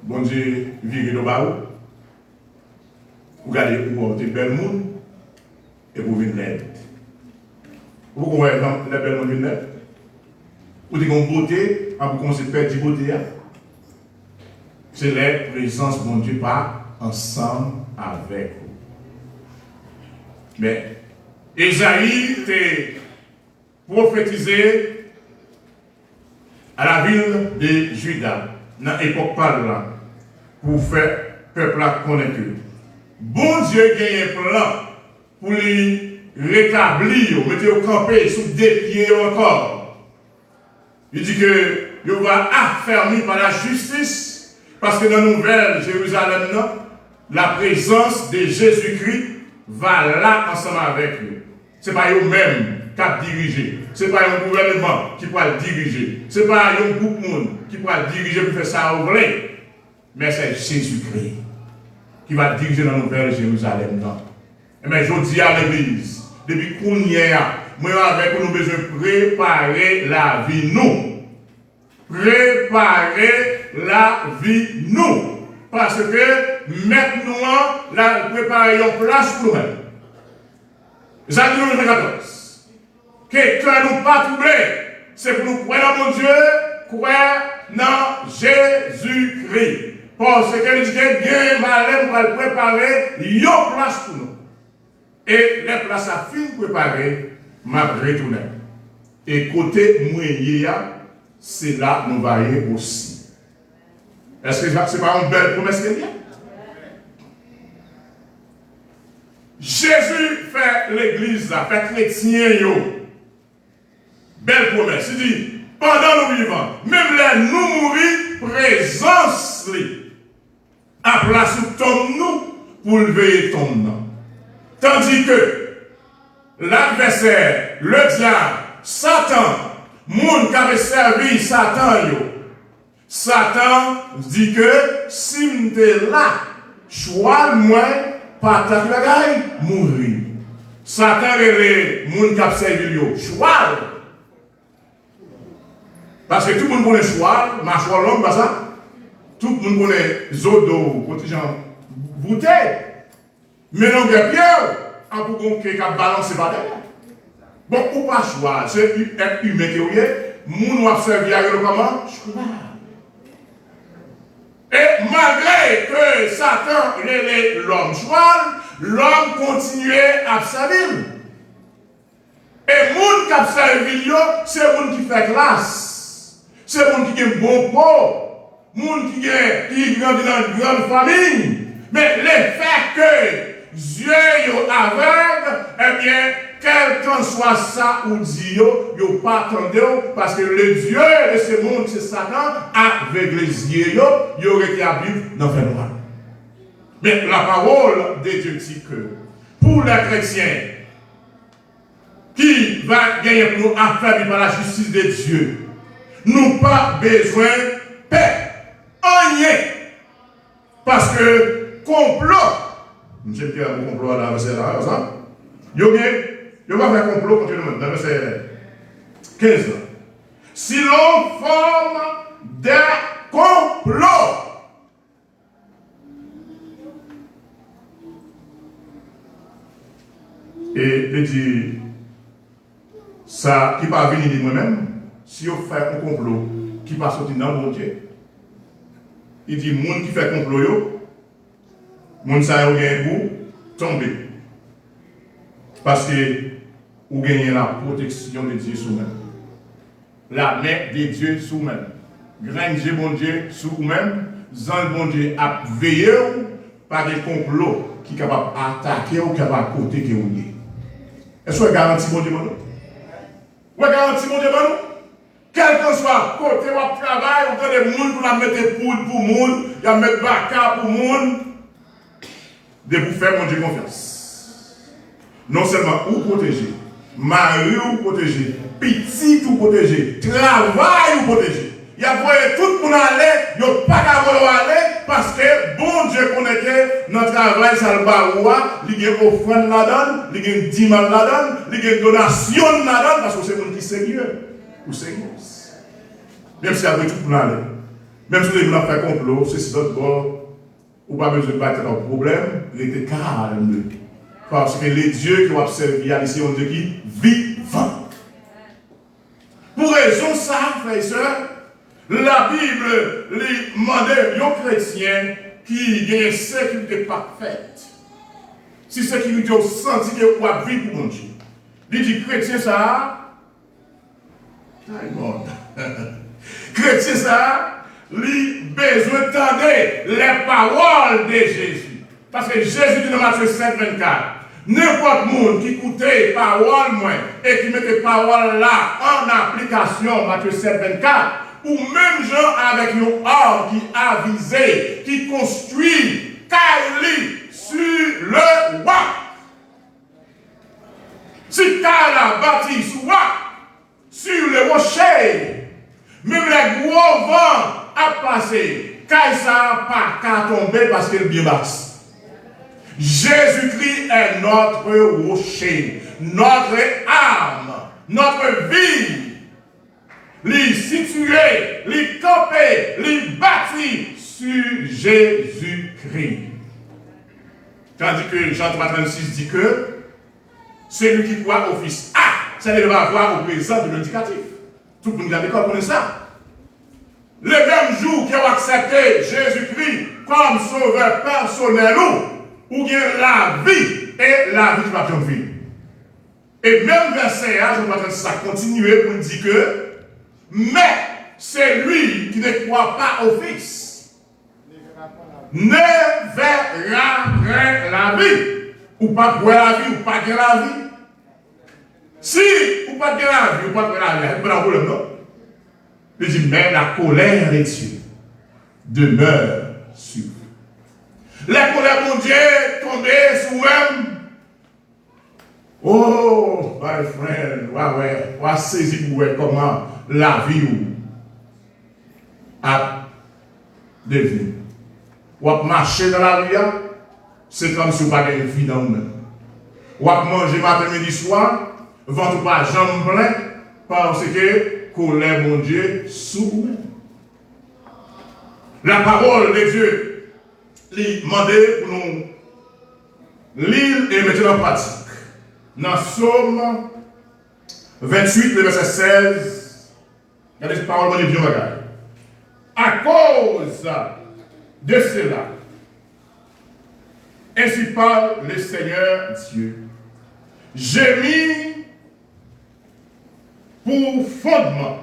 bon Dieu vire de bas. Vous regardez où vous êtes bel monde et vous venez l'aide. Vous voyez les belles monde viennent l'aide. Vous avez une beauté, vous commencez à perdre du beauté. C'est la présence de mon Dieu pas ensemble avec vous. Mais Esaïe était prophétisé à la ville de Juda, dans l'époque parlant, pour faire peuple connaître. Bon Dieu gagne un plan pour les rétablir, mettre au campé sous des pieds encore. Il dit que il va affermir par la justice. Parce que dans la nouvelle Jérusalem, la présence de Jésus-Christ va là ensemble avec nous. Ce n'est pas eux-mêmes qui ont dirigé. Ce n'est pas un gouvernement qui pourra le diriger. Ce n'est pas un groupe de monde qui pourra le diriger pour faire ça au vrai. Mais c'est Jésus-Christ qui va diriger dans la nouvelle Jérusalem. Et bien, je dis à l'église, depuis qu'on y est, moi avec nous besoin de préparer la vie nous. Préparer la vie nous. Parce que maintenant, la préparer une place pour nous-mêmes. Zacharie 14. Que cœur nous pas troublé, c'est pour nous croire dans mon Dieu, croire dans Jésus-Christ. Parce que nous disons bien malin pour préparer une place pour nous. Et les places à fin préparées, m'a retourné. Et côté moyen, c'est là que nous voyons aussi. Est-ce que ce n'est pas une belle promesse qu'il y a? Jésus fait l'église, fait chrétien, belle promesse. Il dit, pendant nous vivants, même là nous mourir, présence, à place où tombe nous, pour lever ton nom. Tandis que l'adversaire, le diable, Satan, monde qui avait servi Satan, Satan dit que si tu es là, choix moi, pas ta bagaille, mourir. Satan est le monde qui a servi, choix. Parce que tout le monde connaît cheval, mâchoire longue, pas ça. Tout le monde connaît zodo, contingent bouteille. Mais non, de pierre, en pour qu'on qui a balancé par terre. Bon, ou pas choix, c'est être humain qui est, moun va servir à comment? Et malgré que Satan relève l'homme cheval, l'homme continuait à servir. Et moun qui a servi, c'est moun qui fait classe. C'est moun qui a un bon pot. Moun qui grandit dans une grande famille. Mais le fait que Dieu est aveugle, eh bien, quel qu'en soit ça ou dit, yo pas attendé parce que le Dieu de ce monde, c'est Satan, avec les yeux, il aurait été habité dans le noir. Mais la parole de Dieu dit que pour les chrétiens qui va gagner pour nous affaiblir par la justice de Dieu, nous pas besoin de paix. Rien. Parce que complot, je dis un complot à la verset là, il va faire complot contre nous, dans le verset 15. Si l'on forme des complots, et il dit, ça qui va venir de moi-même, si on fait un complot qui va sortir dans mon Dieu, il dit, moun qui fait complot yo, moun sa yo gen pour tomber. Parce que vous gagnez la protection de Dieu sous vous-même. La main de Dieu sous vous-même. Granger bon Dieu sous vous-même. Zan bon Dieu a veillé par des complots qui sont capables d'attaquer ou capables de côté que vous êtes. Est-ce que vous garantit bon Dieu pour nous? Vous garantit bon Dieu pour nous? Quel que soit côté où travail, vous avez des gens pour la mettre poudre pour monde, il y a mettre bacard pour monde, de vous faire mon Dieu confiance. Non seulement vous protéger, mari vous protéger, petit vous protéger, travail vous protéger. Il y a tout le monde aller, il n'y a pas qu'à aller, parce que bon Dieu connaît que notre travail, ça le baroua, il y a une offrande là-dedans, il y a une dîme là-dedans, il y a une donation là-dedans, parce que c'est mon qui est sérieux. Ou sérieux. Même si avec tout le monde, même si vous avez fait complot, c'est d'autres bords, ou pas besoin de battre un problème, il était calme. Parce que les dieux qui ont observé, ici, on dit qui vivant. Pour raison ça, frères et sœurs, la Bible lui demandait aux chrétiens qui ont une sécurité parfaite. Si sécurité au senti que vous avez vivre pour mon Dieu. Il dit chrétien ça. Chrétien ça, lui besoin d'entendre les paroles de Jésus. Parce que Jésus dit dans Matthieu 7, 24, n'importe monde qui écoutait paroles moi et qui mettait paroles là en application, Matthieu 7, 24, ou même gens avec un homme qui avisé, qui construit, Kaili sur le roi. Si Kaila bâti sur le rocher, même les gros vents a passé, Kaila n'a pas qu'à tomber parce qu'il est bien bâti. Jésus-Christ est notre rocher, notre âme, notre vie. Les situer, les camper, les bâtir sur Jésus-Christ. Tandis que Jean 3,36 dit que celui qui croit au Fils A, ça ne va avoir au présent de l'indicatif. Tout le monde a l'école connaît ça. Le même jour qui a accepté Jésus-Christ comme sauveur personnel, ou bien la vie et la vie qui va vivre. Et même verset A, Jean 3,36, ça continue pour dire que mais c'est lui qui ne croit pas au Fils ne verra rien la vie. Ou pas pour la vie, ou pas pour la vie. Si ou pas pour la vie, ou pas pour la vie, c'est pas un problème, non? Il dit, mais la colère de Dieu demeure sur vous. La colère de Dieu tombée sur vous-même. Oh, my friend, ouais, saisir comment la vie a devenu. Ou à marcher dans la vie, c'est comme si vous n'avez pas de vie dans vous-même. Ou à manger matin, midi, soir, ventre pas jambe plein, parce que colère, mon Dieu, sous vous-même. La parole de Dieu, lui demandait pour nous lire et mettre en pratique. Dans Psaume 28, le verset 16, regardez cette parole de Dieu, regarde. À cause de cela, ainsi parle le Seigneur Dieu. J'ai mis pour fondement,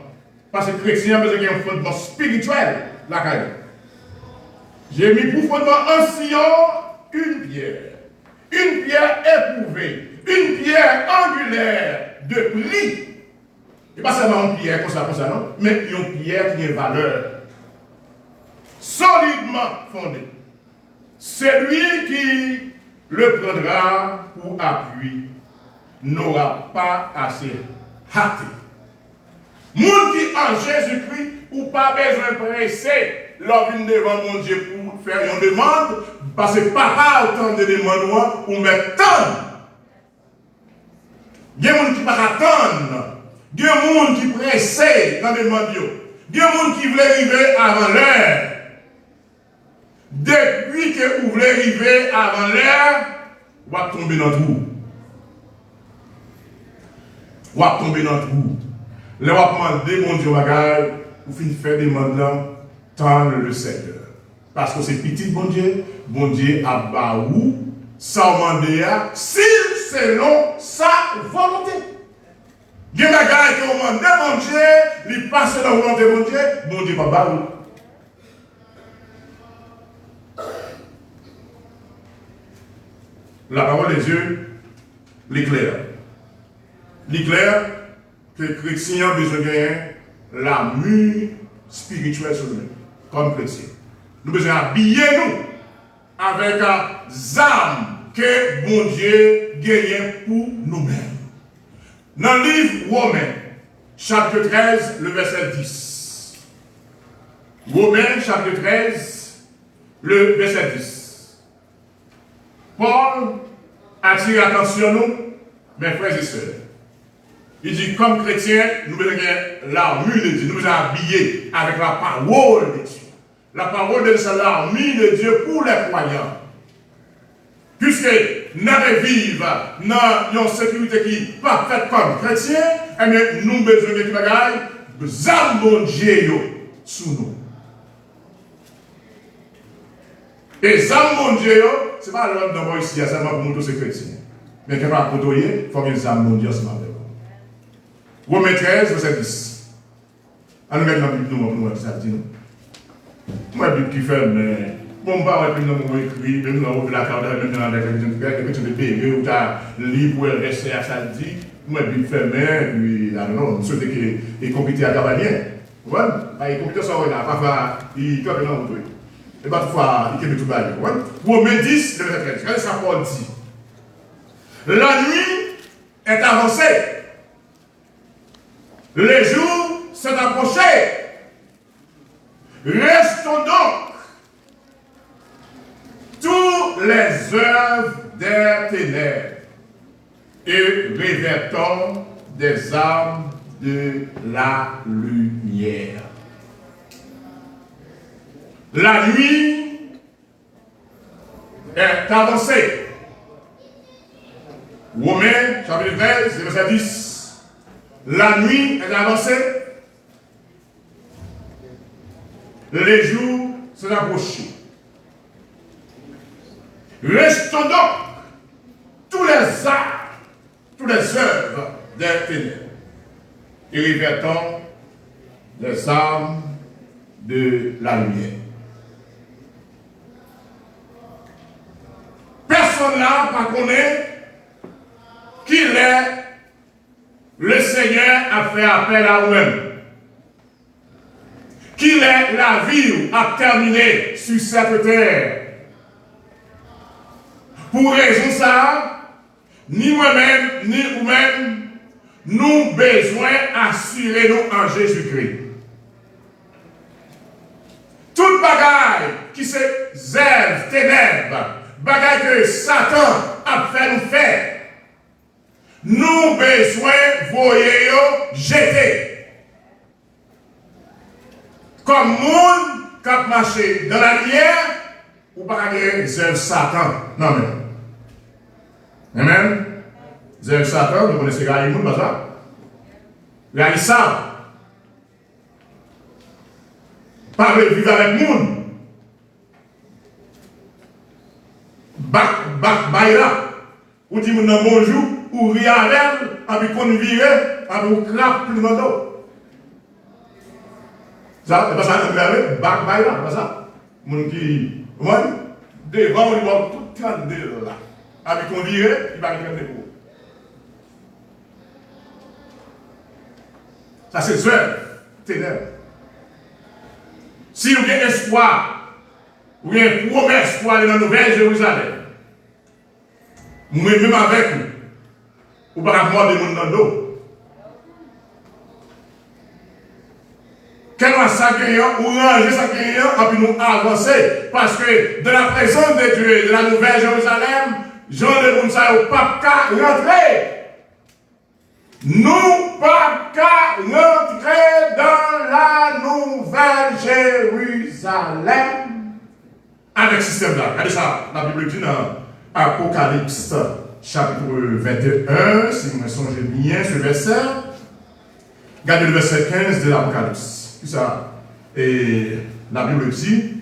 parce que les chrétiens ont besoin d'un fondement spirituel, la caille. J'ai mis pour fondement en Sion une pierre éprouvée, une pierre angulaire de pli. Et pas seulement une pierre comme ça, non, mais une pierre qui a une valeur solidement fondée. Celui qui le prendra pour appui n'aura pas assez hâté. Moun qui en Jésus-Christ ou pas besoin de presser l'homme vient devant mon Dieu pour faire une demande, parce que papa autant de demandes ou mettre tant. Il y a des gens qui ne pas attendre. Il y a des gens qui pressent dans les demandes. Il y a des gens qui veulent arriver avant l'heure. Depuis que vous voulez arriver avant l'heure, vous allez tomber dans le trou. Vous allez tomber dans le trou. Là, vous allez demander, mon Dieu, vous finissez de faire des demandes, tant le Seigneur. Parce que c'est petit, bon Dieu a baou, ça mandéa, selon sa volonté. Il y a des gens qui ont demandé, mon Dieu, ils passent dans la volonté, bon Dieu, pas baou. La parole de Dieu l'éclaire. L'éclaire que les chrétiens ont besoin de gagner la mue spirituelle sur nous, comme chrétiens. Nous devons habiller nous avec les âmes que bon Dieu gagne pour nous-mêmes. Dans le livre Romains, chapitre 13, le verset 10. Romains, chapitre 13, le verset 10. Paul attire l'attention nous, mes frères et sœurs. Il dit, comme chrétiens, nous devons l'armure de Dieu, nous devons habiller avec la parole de Dieu. La parole de Dieu, c'est l'armure de Dieu pour les croyants. Puisque nous vivons dans une sécurité qui n'est pas faite comme chrétiens, eh bien, nous avons besoin de bagaille, de âmes de Dieu sous nous. Et les âmes de Dieu, ce n'est pas l'homme d'abord ici, c'est seulement pour nous tous ces chrétiens. Mais quand on va côtoyer, il faut que les âmes de Dieu se marquent. Romains 13, verset 10. On regarde dans la Bible, nous, ça dit nous. Moi, la Bible qui fait, mais. Bon, pas ouais, puis nous avons écrit, même dans le haut de la carte, même dans la question de bébé, où tu as le livre où elle reste à ça dit. Moi, la Bible fait, mais, puis, non, ceux qui sont compliqués à Gabanien. Vous voyez? Les compliqués sont là, parfois, ils tombent dans le truc. Et parfois, ils tout bailler. Romains 10, verset 13. Regardez ça, Paul dit. La nuit est avancée. Les jours sont approchés. Restons donc tous les œuvres des ténèbres et revêtons des armes de la lumière. La nuit est avancée. Romains, chapitre 13, verset 10. La nuit est avancée. Les jours sont approchés. Restons donc tous les arts, toutes les œuvres des ténèbres et revêtons les armes de la lumière. Personne là ne connaît qu'il est le Seigneur a fait appel à vous-même. Qu'il est la vie à terminer sur cette terre. Pour raison ça, ni moi-même, ni vous-même, nous besoin d'assurer nous en Jésus-Christ. Toute bagaille qui se zèle, ténèbres, bagaille que Satan a fait nous faire, nous besoin voyer jeter. comme monde qui a marché dans la lumière, ou pas gagner zèle Satan. Non, mais. Amen. Zèle Satan, vous connaissez Gaïmoun, pas ça? Gaïssa. Pas de vivre avec le monde. Baïla. Ou dit mon bonjour, ou rien avec elle, avec qu'on vire, avec qu'on crape plus dans l'eau. Ça, c'est pas ça, on avait baïla, pas ça. Mon qui, moi, devant, on va tout prendre là. Avec qu'on vire, il va prendre des coups. Ça, c'est zèle, ténèbres. Si vous avez espoir, vous avez une promesse pour aller dans la Nouvelle Jérusalem, moi-même avec vous, vous ne pouvez pas mordre des gens dans le dos. Quel est ça gagnant, ou ranger ça gagnant, et puis nous avancer. Parce que de la présence de Dieu, de la Nouvelle Jérusalem, Jean de Mounsa au pape rentrer. Nous pas qu'à rentrer dans la Nouvelle Jérusalem avec ce système-là. Regardez ça, la Bible dit dans Apocalypse chapitre 21, si vous me songez bien ce verset, regardez le verset 15 de l'Apocalypse. C'est ça. Et la Bible dit,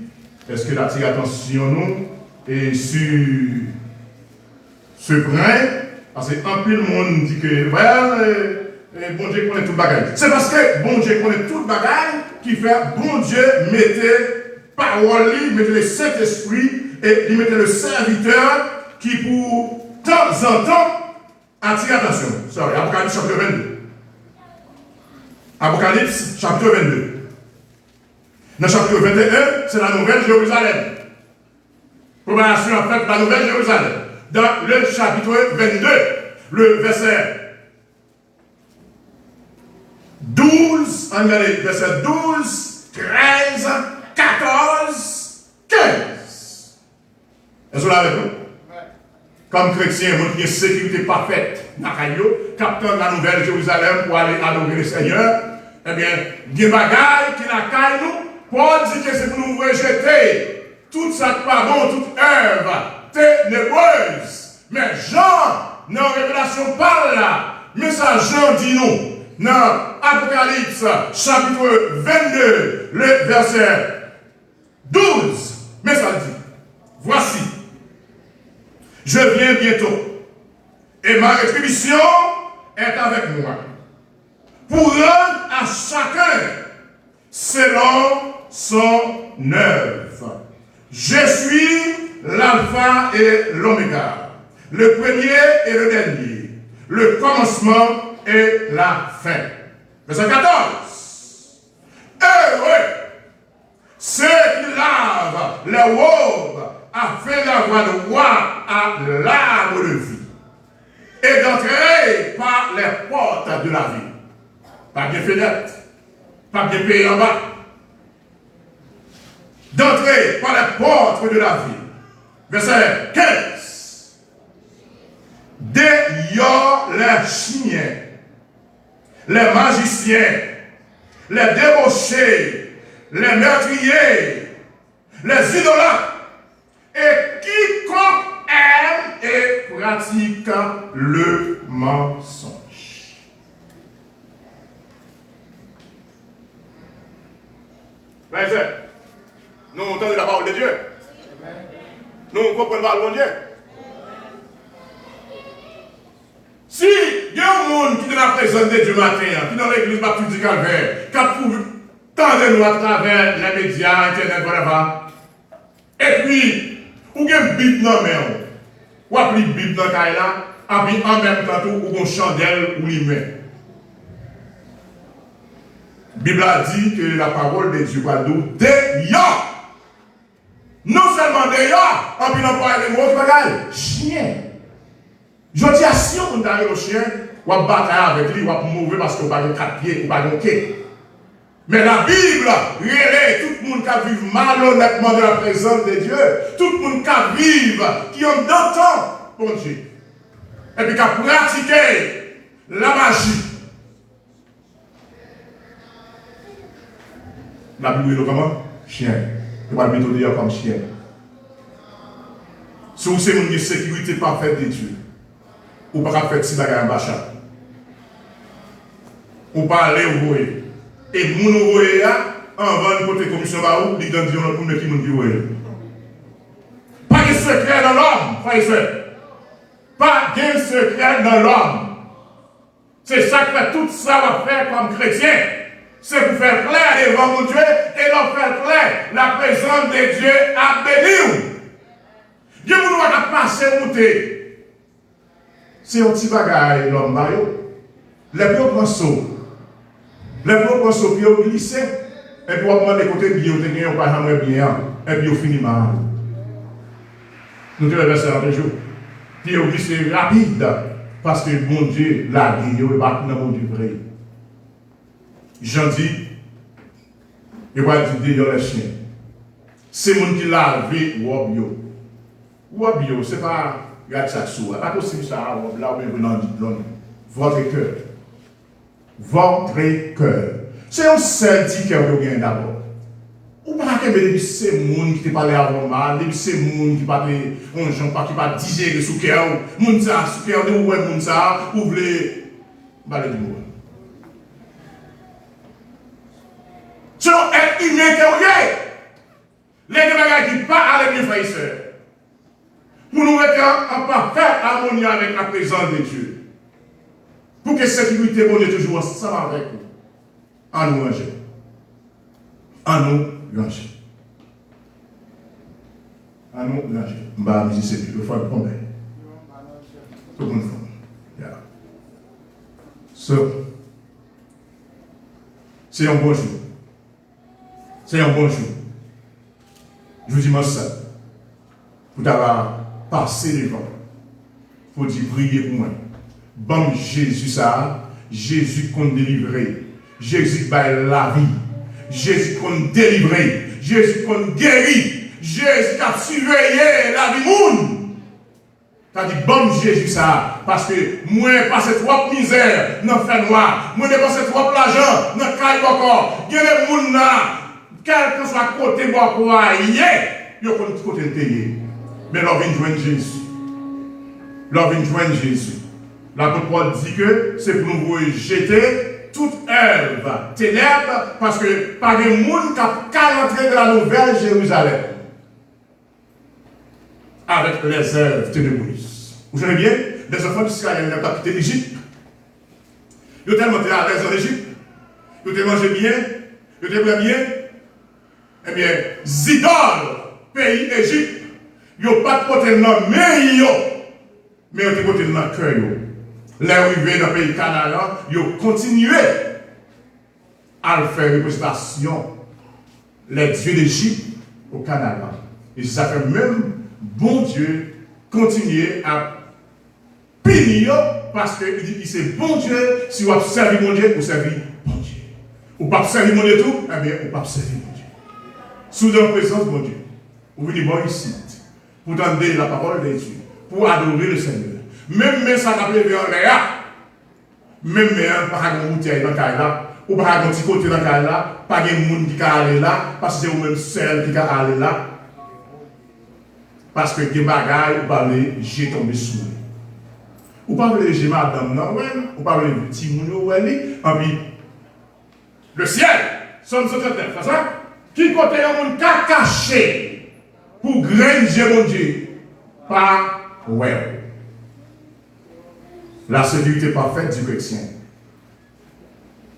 est-ce que l'attire attention nous et sur ce point, parce que un peu le monde dit que bon Dieu connaît tout le bagage. C'est parce que bon Dieu connaît tout le bagage qui fait bon Dieu mettait parole, mettait le Saint-Esprit et il mettait le serviteur qui pour temps en temps attire attention. Sorry, Apocalypse chapitre 22. Apocalypse chapitre 22. Dans le chapitre 21, c'est la Nouvelle Jérusalem. Préparation en fait la Nouvelle Jérusalem. Dans le chapitre 22, le verset 12, on regarde verset 12, 13, 14, 15. Est-ce que vous l'avez avec nous? Comme chrétien, vous avez une sécurité parfaite dans le capteur de la Nouvelle Jérusalem pour aller adorer le Seigneur. Eh bien, il y a des bagailles qui la caillent nous. Paul dit que c'est pour nous rejeter tout ça qui pas bon, toute œuvre ténébreuse. Mais Jean, dans la révélation parle là, mais ça Jean dit nous, dans Apocalypse chapitre 22, le verset 12, mais ça dit, voici, je viens bientôt, et ma rétribution est avec moi, pour rendre à chacun selon son œuvre. Je suis l'alpha et l'oméga, le premier et le dernier, le commencement et la fin. Verset 14. Heureux ceux qui lavent les robes afin d'avoir droit à l'arbre de vie et d'entrer par les portes de la vie. Pas bien fenêtre, pas bien payé en bas. D'entrer par les portes de la vie. Verset 15. Dehors les chiens, les magiciens, les débauchés, les meurtriers, les idolâtres, et quiconque aime et pratique le mensonge. Verset. Nous entendons la parole de Dieu. Nous comprenons la parole de Dieu. Si il y a un monde qui est dans la présence de Dieu matin, qui est dans l'église baptiste du Calvaire, qui a trouvé tant de nous à travers les médias, Internet, voilà. Et puis, ou il y a une Bible dans la main, ou appelez une Bible dans la caille là, et puis en même temps, ou une chandelle ou une main. La Bible a dit que la parole de Dieu va nous dehors. Non seulement dehors, en puis l'emploi des mots, chien. Je dis à si on a un chien, on va battre avec lui, on va mourir parce qu'on va 4 pieds, on va quai. Mais la Bible, relève tout le monde qui vit malhonnêtement de la présence de Dieu, tout le monde qui vit, qui ont d'antan pour Dieu, et puis qui a pratiqué la magie. La Bible dit comment? Chien. Il va le mettre comme chien. Si vous avez une sécurité parfaite de Dieu, ou pas faire si bagarre en bachat. Ou pas aller au voyer. Et mon voyer en vend côté commission baou, il donne Dieu pour mettre qui moun qui voyer. Pas de secret dans l'homme, frère et soeur. Pas de secret dans l'homme. C'est ça que tout ça va faire comme chrétien. C'est pour faire clair devant mon Dieu et leur faire clair la présence de Dieu a béni. Dieu nous va passer monter. C'est un petit bagage l'homme bayo. Les plus grands sauts. Les plus grands sauts qui ont glissé. Et puis on demande côté bien, on ne pas jamais bien. Et puis on finit mal. Nous te reversons un jour. Puis on glisse rapide. Parce que mon Dieu l'a dit, il va pas dans mon Dieu vrai. J'en dis, il va dire dans les chiens. C'est mon qui l'a vu, wobio. Wobio, c'est pas, regarde ça sous. Pas possible ça, là où on dit, votre cœur. Votre cœur. C'est un seul petit cœur que vous gagnez d'abord. Ou pas que c'est moun qui te parle avant mal, c'est moun qui parle on gens pas qui pas digérer sous cœur, moun ça sous cœur de ouais moun ça, ou vle balé du monde. C'est un être humain que vous êtes. Les bagages qui pas avec les frères et sœurs. Pour nous mettre en parfaite harmonie avec la présence de Dieu. Pour que cette sécurité bonne est toujours ensemble avec nous. En nous ranger. En nous ranger. En nous ranger. Bah, mais c'est plus, il faut combien? Tout le monde fait. Yeah. So, c'est un bon jour. C'est un bon jour. Je vous dis moi ça. Pour t'avoir passé devant. Pour dire prier pour moi. Bon Jésus ça. Jésus qu'on délivrer. Jésus va la vie. Jésus qu'on délivrer. Jésus qu'on guérit. Jésus qui a surveillé la vie monde. T'as dit bon Jésus ça. Parce que moi passé trop misère dans le fait noir. Moi passé trop l'argent dans le caille encore. Il y a des gens là. Quel que soit côté bois pour ailler, il y a un côté de mais l'on vient joindre Jésus. L'on vient joindre Jésus. L'apôtre Paul dit que c'est pour nous jeter toute œuvre ténèbres parce que par les gens qui ont rentré dans la nouvelle Jérusalem avec les œuvres ténébreuses. Vous savez bien, les enfants d'Israël n'ont pas quitté l'Égypte. Ils ont tellement été à l'aise en Égypte. Ils ont été mangé bien. Ils ont été bien. Eh bien, Zidol, pays Égypte, ils n'ont pas porté dans le mais ils ont porté dans le cœur. Les arrivés dans le pays Canaan, ils ont continué à faire représentation les dieux d'Égypte au Canada. Et ça fait même, bon Dieu, continuer à punir parce qu'il dit que c'est bon Dieu, si vous servez mon Dieu, vous servez bon Dieu. Ou pas servir mon Dieu tout, eh bien, vous pas servir mon Dieu. Sous la présence de mon Dieu, vous venez voir ici, pour entendre la parole de Dieu, pour adorer le Seigneur. Même ça n'a pas levé en l'air, même pas de bouteille dans le cas là, ou pas de petit côté dans le cas là, pas de monde qui a aller là, parce que c'est vous-même seul qui a aller là. Parce que des bagailles, vous parlez, j'ai tombé sous. Ou pas voulez j'ai madame non, ou pas voulez petit moun en puis le ciel, son terre, c'est ça? Qui côté un monde caché pour granger mon Dieu, pas ouais. La sécurité parfaite du chrétien.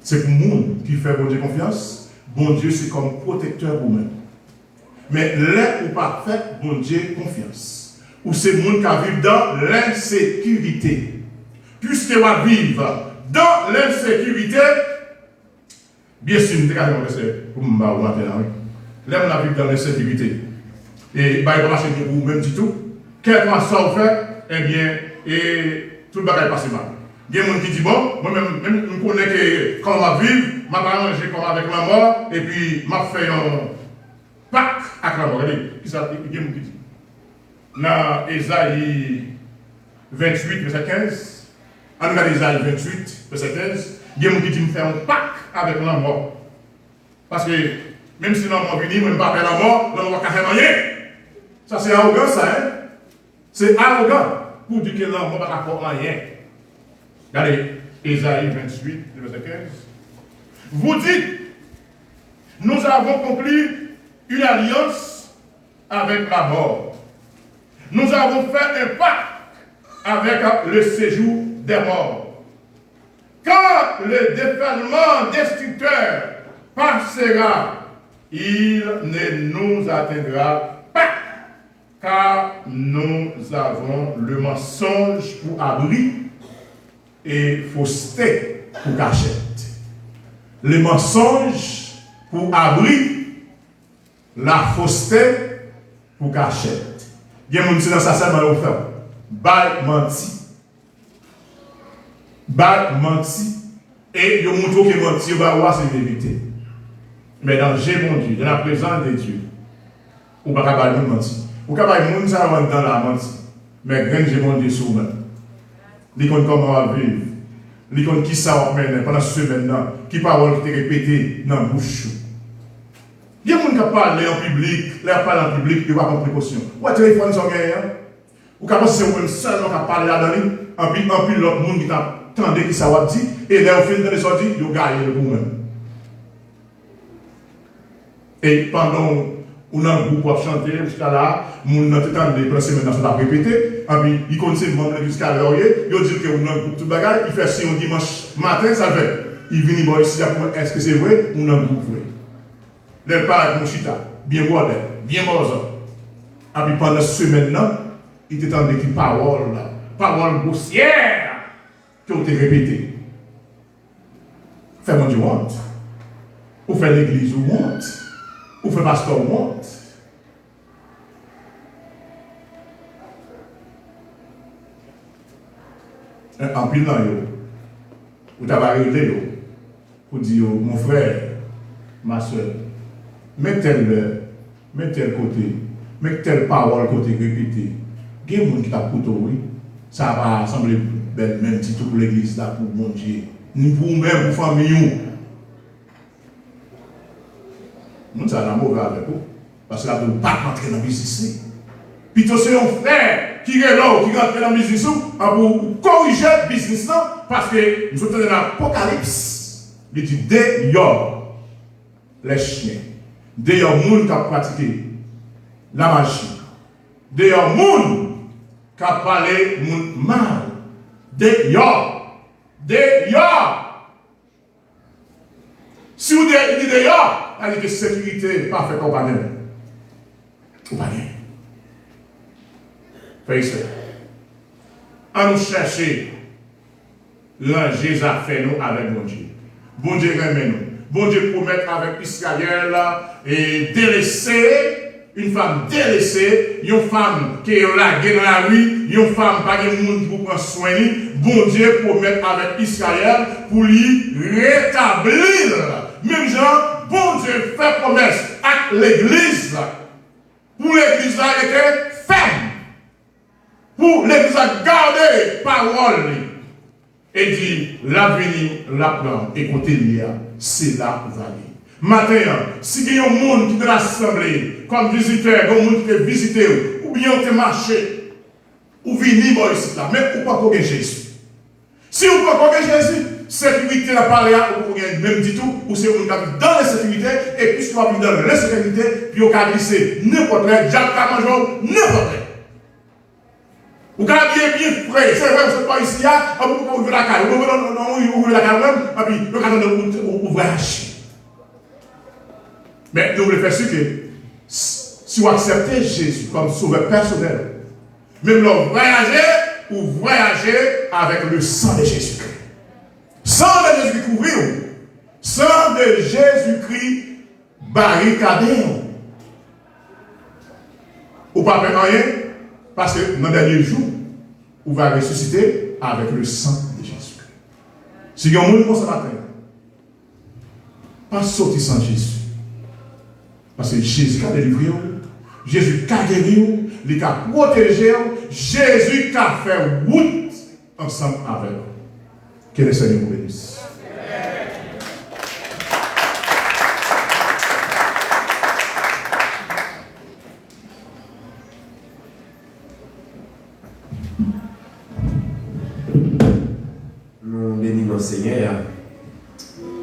C'est pour le monde qui fait bon Dieu confiance. Bon Dieu, c'est comme protecteur pour nous. Mais l'être ou parfait, bon Dieu, confiance. Ou c'est le monde qui vit dans l'insécurité. Puisque va vivre dans l'insécurité, bien sûr, nous avons c'est pour nous maintenant. Là, on a vécu dans l'insécurité. Et il va marcher pour vous même du tout. Quel que soit vous fait, eh bien, et tout le bagage passe mal. Il y a des gens qui disent bon, moi-même, je connais que quand on va vivre, je vais manger comme avec la mort, et puis je fais un pacte avec la mort. Regardez, il y a des gens qui disent. Dans Ésaïe 28, verset 15, en regardant Ésaïe 28, verset 15, il y a des gens qui disent faire un pacte avec la mort. Parce que Même si l'homme est venu, même pas faire la mort, l'homme va faire rien. Ça, c'est arrogant, ça, hein? C'est arrogant pour dire que l'homme ne va pas faire rien. Regardez, Ésaïe 28, verset 15. Vous dites, nous avons conclu une alliance avec la mort. Nous avons fait un pacte avec le séjour des morts. Quand le déferlement destructeur passera, il ne nous atteindra pas, car nous avons le mensonge pour abri et fausseté pour cachette. Le mensonge pour abri, la fausseté pour cachette. Il y a des gens qui dans sa salle, mais on fait bail menti. Bail menti. Et il y a des gens qui menti, il va voir c'est vérité. Mais dans Dieu, mon Dieu, dans la présence de Dieu, on ne peut pas mentir. On ne peut pas mentir dans la menti. Mais grand Dieu, mon Dieu, sur nous. Il compte comment on va vivre. Il compte qui ça va mener pendant ce semaine, qui parole qui est répétée dans la bouche. Il y a des gens qui parlent en public, ils parlent en public, ils ne vont pas prendre précaution. Ou le téléphone, sont gagnants. Ou quand c'est vous-même seul qui parle là-dedans, en plus, l'autre monde qui t'attendait qui ça va dire, et là, au fin de les sorties, ils ont gagné le vous-même. Et pendant on a un groupe pour chanter jusqu'à là, on a tout le temps de placer maintenant sur la répéter, et puis il continue de demander jusqu'à l'heure, il dit qu'on a un groupe tout bagage, il fait si on dimanche matin, ça fait. Il vient ici, est-ce que c'est vrai? On a un groupe vrai. L'elle parle avec mon chita, bien bordel, bien morceau. Et puis pendant ce semaine-là, il était en des paroles, paroles grossières, qui ont été répétées. Fais-moi du honte. Ou fait l'église ou honte. Ou fait pasteur ou honte. En pile dans yo, ou t'as arrêté yo, pour dire mon frère, ma soeur, mets tel côté, mets telle parole côté répété. Il y a des gens qui t'a coupé, oui. Ça va sembler belle, même si tout pour l'église là, pour bon Dieu. Ni pour vous-même, pour famille. Nous sommes dans mauvais avec vous. Parce que là, vous ne pouvez pas rentrer dans le business. Plutôt, c'est un frère qui est là, qui rentre dans le business pour corriger le business là. Parce que nous sommes dans l'Apocalypse. Il dit d'ailleurs, les chiens. D'ailleurs, les gens qui ont pratiqué la magie. D'ailleurs, les gens qui ont parlé mal. D'ailleurs. Si vous dites d'ailleurs, elle dit que sécurité n'est pas faite au panel. Au panel. Frère, à nous chercher l'ange a fait nous avec mon Dieu. Bon Dieu remet nous. Bon Dieu promet avec Israël et délaisser. Une femme délaissée, une femme qui est laguée dans la rue, une femme pas de monde pour prendre soin. Bon Dieu promet avec Israël pour lui rétablir. Même gens, bon Dieu fait promesse à l'église. Pour l'église là, elle était ferme. Pour l'église à garder parole. Et dit, l'avenir, la plan, écoutez-le, c'est là où vous allez. Matin, si il y a un monde qui est dans l'assemblée, comme visiteur, un monde qui est visité, ou bien on est marché, ou venir ici là, mais ou pas qu'on Jésus. Si vous pas qu'on Jésus, sécurité la parole, ou même dit tout, ou c'est on dans la sécurité, et puisque on va dans la sécurité, puis on va glisser n'importe quoi, Jacques à manger, n'importe quoi. Vous avez bien frais, c'est vrai, vous n'êtes pas ici, vous ouvrez la carte, vous ouvrez la carte même, et puis le cadre de ouvrage. Mais nous voulons faire ce que, si vous acceptez Jésus comme sauveur personnel, même là, vous voyagez avec le sang de Jésus-Christ. Sang de Jésus-Christ couvrir, sang de Jésus-Christ barricadé. Ou pas faire rien, parce que dans le dernier jour, vous allez ressusciter avec le sang de Jésus-Christ. Si vous avez un monde comme ça matin, pas sortir sans Jésus. Parce que Jésus a délivré, Jésus a guéri, il a protégé, Jésus a fait route ensemble avec nous. Que le Seigneur vous bénisse. Seigneur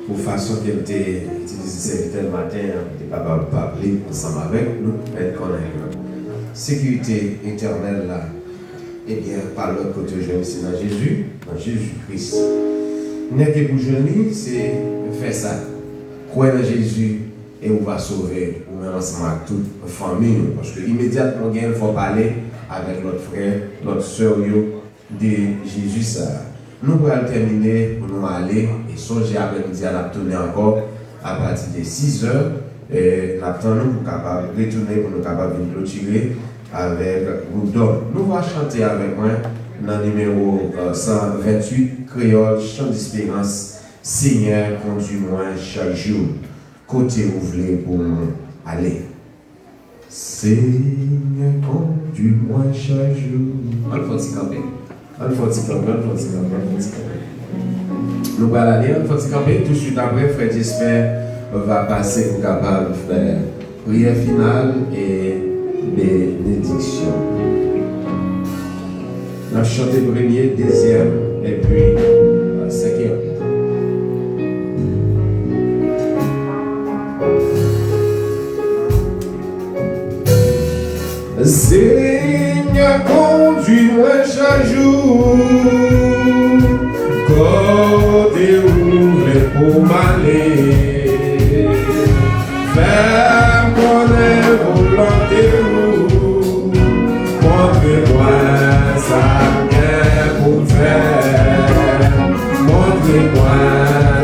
pour façon qu'elle t'a utilisé tel matin, tu es capable de parler ensemble avec nous, et qu'on a sécurité éternelle là. Eh bien, par l'autre côté, je vais aussi dans Jésus-Christ. N'est que pour jeûner, c'est faire ça. Croire dans Jésus et on va sauver, ou même ensemble avec toute la famille. Parce que immédiatement, il faut parler avec notre frère, notre soeur de Jésus. Ça. Nous allons terminer pour nous aller et songer avec nous à la tourner encore à partir de 6 heures. Et nous pour capable de retourner pour nous capables de clôturer avec Goudon. Nous allons chanter avec moi dans le numéro 128, Créole, chant d'espérance, Seigneur, conduis-moi chaque jour. Côté ouvré pour nous aller. Seigneur, conduis-moi chaque jour. On faut s'y camper. Nous allons aller, on faut s'y camper. Tout de suite après, Frère Jesper va passer pour capable de faire prière finale et bénédiction. On a chanté premier, deuxième et puis cinquième. Seigneur, conduis-moi chaque jour, côté ouvert pour m'aller, faire mon volonté, montre-moi ça bien pour faire, montre-moi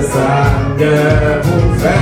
ça bien pour faire.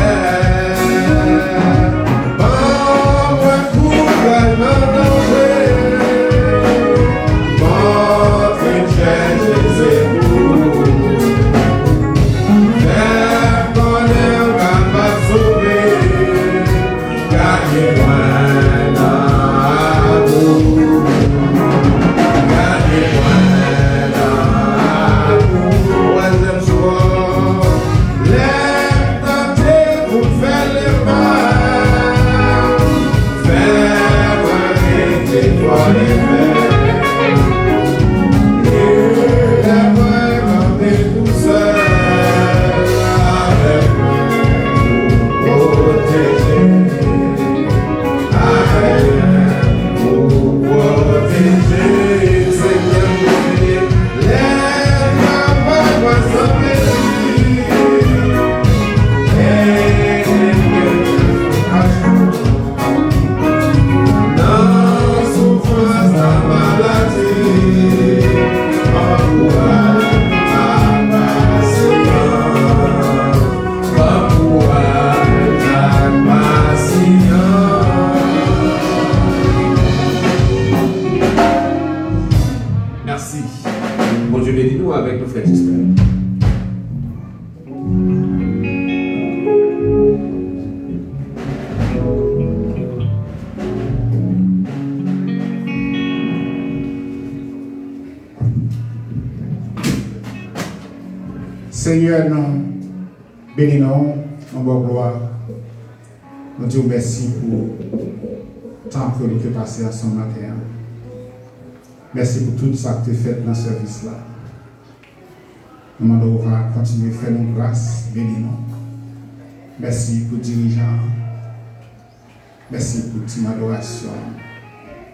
Seigneur, nous bénissons, nous bonne gloire. Nous disons merci pour le temps que nous avons passé ensemble matin. Merci pour tout ça que tu as fait dans ce service-là. Nous demandons va continuer à faire nos grâces, bénissons. Merci pour le dirigeant. Merci pour team adoration.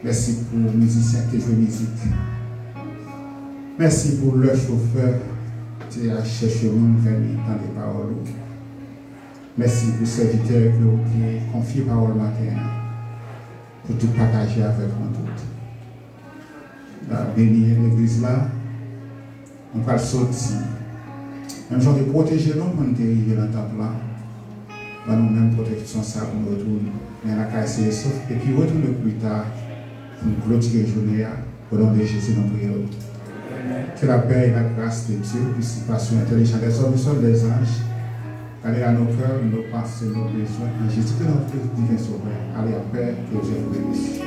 Merci pour les musiciens qui jouent musique. Merci pour le chauffeur. Tu as cherché au monde venir dans les paroles. Merci pour ce serviteur qui a confié parole matin pour tout partager avec nous tous. Bénir l'église là, on va sortir. Même genre de protéger nous quand nous arrivons dans le temple là. Dans nous même protection ça pour nous retourner. Mais la casse est sauf et puis retourner plus tard pour nous clôturer la journée au nom de Jésus dans prière. Que la paix et la grâce de Dieu, participation intelligente des hommes et des anges, allez à nos cœurs, nos pensées, nos besoins, en Jésus que notre divin sauveur. Allez à paix, que Dieu vous bénisse.